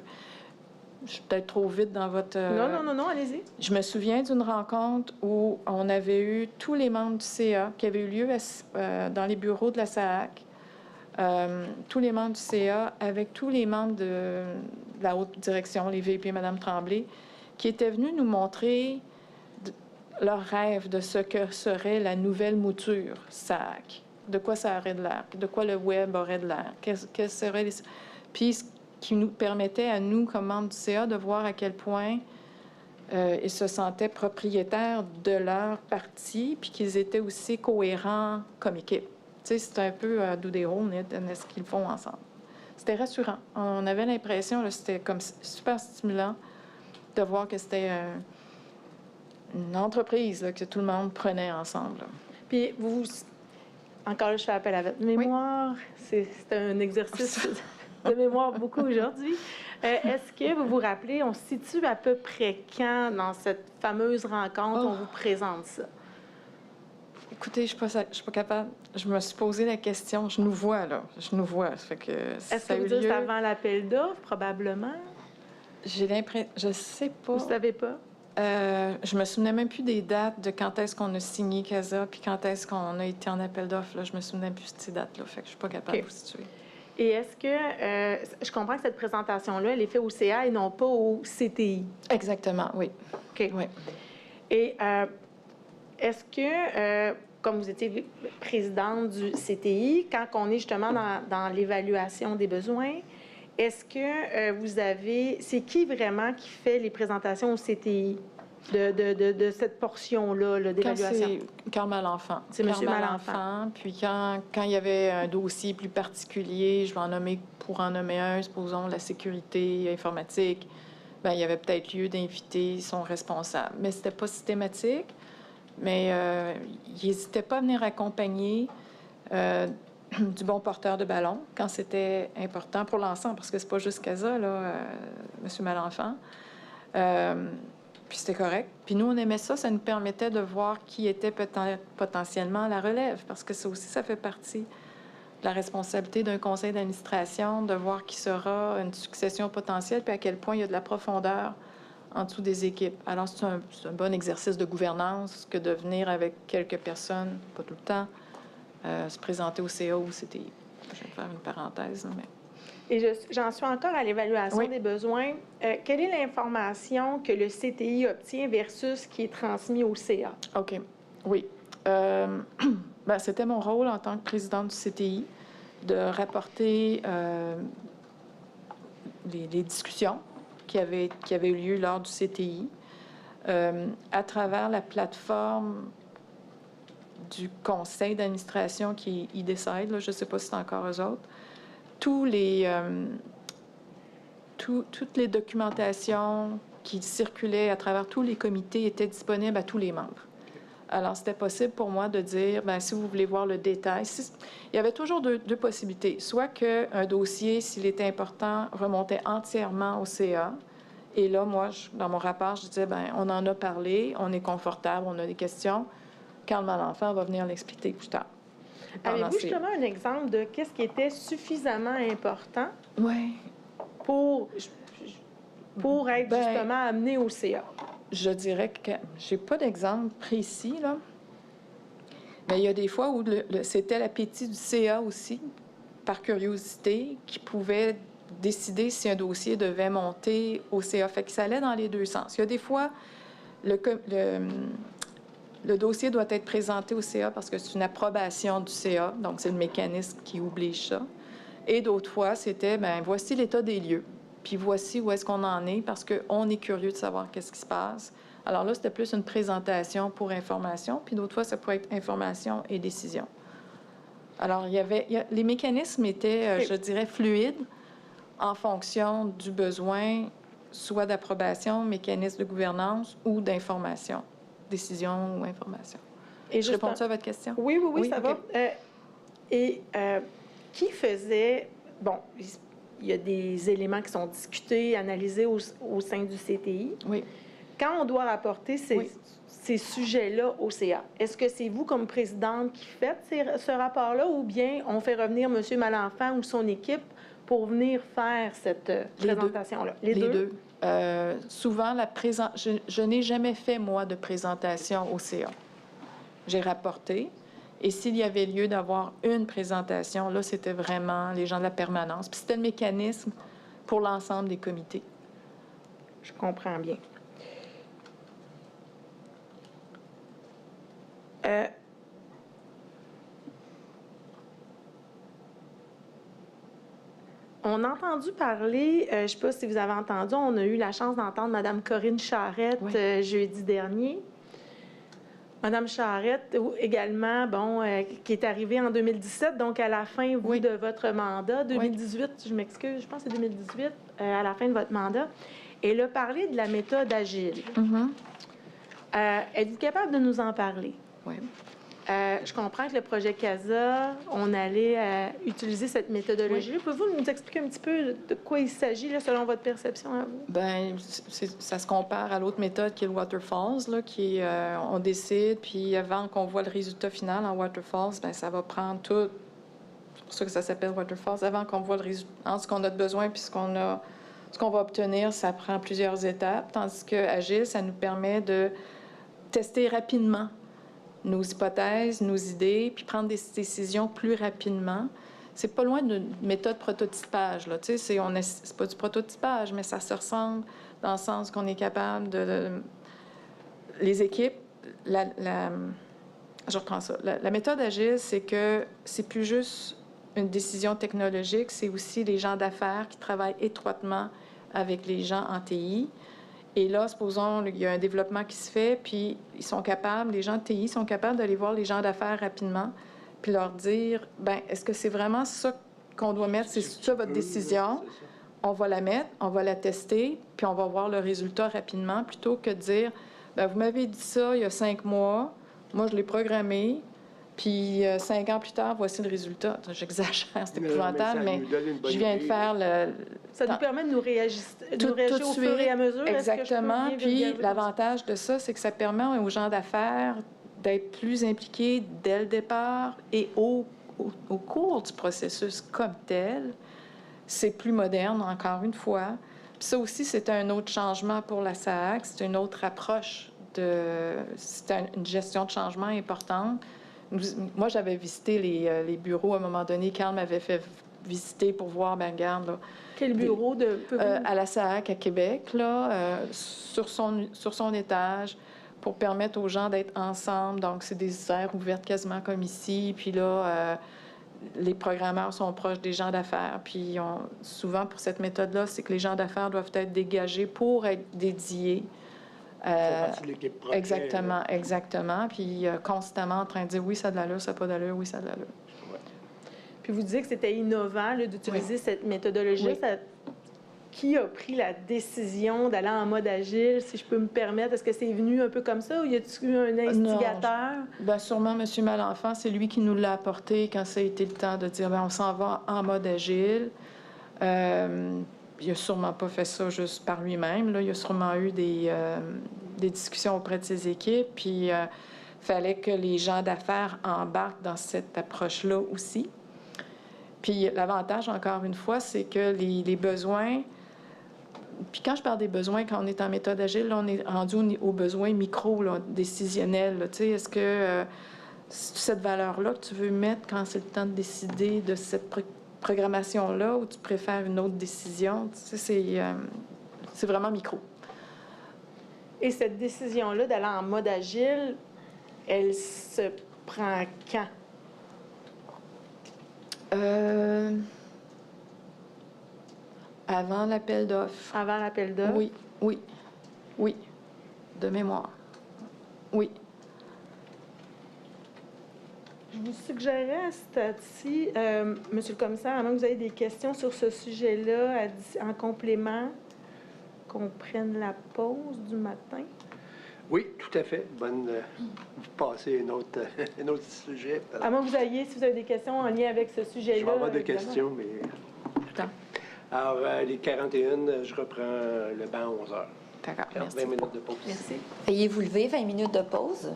Je suis peut-être trop vite dans votre... Non, allez-y. Je me souviens d'une rencontre où on avait eu tous les membres du CA qui avait eu lieu dans les bureaux de la SAAC. Tous les membres du CA avec tous les membres de la haute direction, les VP, Mme Tremblay, qui étaient venus nous montrer leur rêve de ce que serait la nouvelle mouture SAAC, de quoi ça aurait de l'air, de quoi le web aurait de l'air, quels seraient les... Puis ce qui nous permettait à nous, comme membres du CA, de voir à quel point ils se sentaient propriétaires de leur parti, puis qu'ils étaient aussi cohérents comme équipe. Tu sais, c'est un peu do they own it, ce qu'ils font ensemble. C'était rassurant. On avait l'impression, là, c'était comme super stimulant de voir que c'était une entreprise là, que tout le monde prenait ensemble. Là. Puis encore là, je fais appel à votre mémoire. Oui. C'est un exercice de mémoire beaucoup aujourd'hui. Est-ce que vous vous rappelez, on se situe à peu près quand dans cette fameuse rencontre on vous présente ça? Écoutez, je suis pas capable. Je me suis posé la question. Je nous vois, là. Je nous vois. Ça fait que est-ce que vous dites c'est avant l'appel d'offres, probablement? J'ai l'impression... Je sais pas. Vous savez pas? Je me souvenais même plus des dates de quand est-ce qu'on a signé CASA puis quand est-ce qu'on a été en appel d'offres. Là. Je me souvenais plus de ces dates-là. Fait que je suis pas capable de vous situer. Et est-ce que... je comprends que cette présentation-là, elle est faite au CA et non pas au CTI. Exactement, oui. OK. Oui. Et est-ce que... comme vous étiez présidente du CTI, quand on est justement dans l'évaluation des besoins, Est-ce que vous avez... C'est qui vraiment qui fait les présentations au CTI de cette portion-là d'évaluation? C'est Carl Malenfant. C'est M. Malenfant. Puis quand il y avait un dossier plus particulier, je vais pour en nommer un, supposons la sécurité informatique, bien, il y avait peut-être lieu d'inviter son responsable. Mais c'était pas systématique. Mais il n'hésitait pas à venir accompagner du bon porteur de ballon quand c'était important pour l'ensemble, parce que c'est pas juste Casa, là, M. Malenfant. Puis c'était correct. Puis nous, on aimait ça. Ça nous permettait de voir qui était potentiellement la relève, parce que ça aussi, ça fait partie de la responsabilité d'un conseil d'administration, de voir qui sera une succession potentielle, puis à quel point il y a de la profondeur en dessous des équipes. Alors, c'est un bon exercice de gouvernance que de venir avec quelques personnes, pas tout le temps, se présenter au CA ou au CTI. Je vais faire une parenthèse, là, mais... Et j'en suis encore à l'évaluation Oui. des besoins. Quelle est l'information que le CTI obtient versus qui est transmis au CA? OK. Oui. C'était mon rôle en tant que présidente du CTI de rapporter les discussions qui avaient eu lieu lors du CTI à travers la plateforme du conseil d'administration qui y décide. Là, je ne sais pas si c'est encore eux autres. Toutes les documentations qui circulaient à travers tous les comités étaient disponibles à tous les membres. Alors, c'était possible pour moi de dire, bien, si vous voulez voir le détail, il y avait toujours deux possibilités. Soit qu'un dossier, s'il était important, remontait entièrement au CA. Et là, moi, dans mon rapport, je disais, bien, on en a parlé, on est confortable, on a des questions. Carl Malenfant va venir l'expliquer plus tard. Avez-vous justement un exemple de qu'est-ce qui était suffisamment important Oui. pour être justement amené au CA? Je dirais que j'ai pas d'exemple précis, là. Mais il y a des fois où c'était l'appétit du CA aussi, par curiosité, qui pouvait décider si un dossier devait monter au CA. Fait que ça allait dans les deux sens. Il y a des fois, le dossier doit être présenté au CA parce que c'est une approbation du CA, donc c'est le mécanisme qui oblige ça. Et d'autres fois, c'était, bien, voici l'état des lieux, puis voici où est-ce qu'on en est, parce qu'on est curieux de savoir qu'est-ce qui se passe. Alors là, c'était plus une présentation pour information, puis d'autres fois, ça pouvait être information et décision. Alors, les mécanismes étaient, je dirais, fluides en fonction du besoin, soit d'approbation, mécanisme de gouvernance ou d'information. Décision ou information. Et je réponds-tu à votre question? Oui, ça okay. va. Qui faisait... Bon, il y a des éléments qui sont discutés, analysés au sein du CTI. Oui. Quand on doit rapporter ces sujets-là au CA, est-ce que c'est vous, comme présidente, qui faites ce rapport-là, ou bien on fait revenir M. Malenfant ou son équipe pour venir faire cette présentation-là? Les deux. Souvent, je n'ai jamais fait, moi, de présentation au CA. J'ai rapporté. Et s'il y avait lieu d'avoir une présentation, là, c'était vraiment les gens de la permanence. Puis c'était le mécanisme pour l'ensemble des comités. Je comprends bien. On a entendu parler, je ne sais pas si vous avez entendu, on a eu la chance d'entendre Mme Corinne Charette jeudi dernier. Mme Charette, également, qui est arrivée en 2017, donc à la fin, de votre mandat, 2018, je m'excuse, je pense que c'est 2018, à la fin de votre mandat. Elle a parlé de la méthode agile. Mm-hmm. Êtes-vous capable de nous en parler? Oui. Je comprends que le projet CASA, on allait utiliser cette méthodologie. Oui. Pouvez-vous nous expliquer un petit peu de quoi il s'agit, là, selon votre perception à vous? Bien, ça se compare à l'autre méthode qui est le Waterfalls, là, qui on décide, puis avant qu'on voit le résultat final en Waterfalls, bien, ça va prendre tout. C'est pour ça que ça s'appelle Waterfalls. Avant qu'on voit le résultat, ce qu'on a de besoin, puis ce qu'on va obtenir, ça prend plusieurs étapes. Tandis que Agile, ça nous permet de tester rapidement nos hypothèses, nos idées, puis prendre des décisions plus rapidement. C'est pas loin d'une méthode prototypage, là. Tu sais, c'est pas du prototypage, mais ça se ressemble dans le sens qu'on est capable les équipes, je reprends ça. La méthode agile, c'est que c'est plus juste une décision technologique, c'est aussi les gens d'affaires qui travaillent étroitement avec les gens en TI. Et là, supposons, il y a un développement qui se fait, puis ils sont capables, les gens de TI sont capables d'aller voir les gens d'affaires rapidement, puis leur dire, bien, est-ce que c'est vraiment ça qu'on doit mettre? C'est ça votre décision? On va la mettre, on va la tester, puis on va voir le résultat rapidement, plutôt que de dire, bien, vous m'avez dit ça il y a 5 mois, moi je l'ai programmé, puis 5 ans plus tard, voici le résultat. J'exagère, c'est épouvantable, mais je viens de faire le... Ça nous permet de nous réagir Tout au de fur et à mesure. Exactement. Est-ce que je peux bien Puis vulgariser? l'avantage de ça, c'est que ça permet aux gens d'affaires d'être plus impliqués dès le départ et au cours du processus comme tel. C'est plus moderne, encore une fois. Puis ça aussi, c'est un autre changement pour la SAAC. C'est une autre approche c'est une gestion de changement importante. Moi, j'avais visité les bureaux à un moment donné. Carl m'avait fait visiter pour voir, ben regarde, là, Quel bureau de... à la SAAC à Québec, là, sur son étage, pour permettre aux gens d'être ensemble. Donc, c'est des aires ouvertes quasiment comme ici. Puis là, les programmeurs sont proches des gens d'affaires. Puis souvent, pour cette méthode-là, c'est que les gens d'affaires doivent être dégagés pour être dédiés. Exactement, exactement. Puis constamment en train de dire oui, ça a de l'allure, ça n'a pas d'allure, oui, ça a de l'allure. Puis vous disiez que c'était innovant là, d'utiliser cette méthodologie. Oui. Qui a pris la décision d'aller en mode agile, si je peux me permettre? Est-ce que c'est venu un peu comme ça ou y a-t-il eu un instigateur? Bien, sûrement, M. Malenfant, c'est lui qui nous l'a apporté quand ça a été le temps de dire bien, on s'en va en mode agile. Il n'a sûrement pas fait ça juste par lui-même. Là. Il a sûrement eu des discussions auprès de ses équipes. Puis, il fallait que les gens d'affaires embarquent dans cette approche-là aussi. Puis, l'avantage, encore une fois, c'est que les besoins... Puis, quand je parle des besoins, quand on est en méthode agile, là, on est rendu aux besoins micro, là, décisionnels. Là. Tu sais, est-ce que cette valeur-là que tu veux mettre quand c'est le temps de décider de cette programmation-là ou tu préfères une autre décision? Tu sais, c'est vraiment micro. Et cette décision-là d'aller en mode agile, elle se prend quand? Avant l'appel d'offres. Avant l'appel d'offres? Oui. De mémoire. Oui. Je vous suggérerais à ce stade-ci, Monsieur le commissaire, à moins que vous ayez des questions sur ce sujet-là en complément, qu'on prenne la pause du matin. Oui, tout à fait. Vous passez un autre sujet. À moins que si vous avez des questions en lien avec ce sujet-là. Je vais avoir des évidemment. questions, mais... Attends. Alors, les 41, je reprends le banc à 11 heures. D'accord, merci. 20 minutes de pause. Merci. Veuillez vous lever, 20 minutes de pause.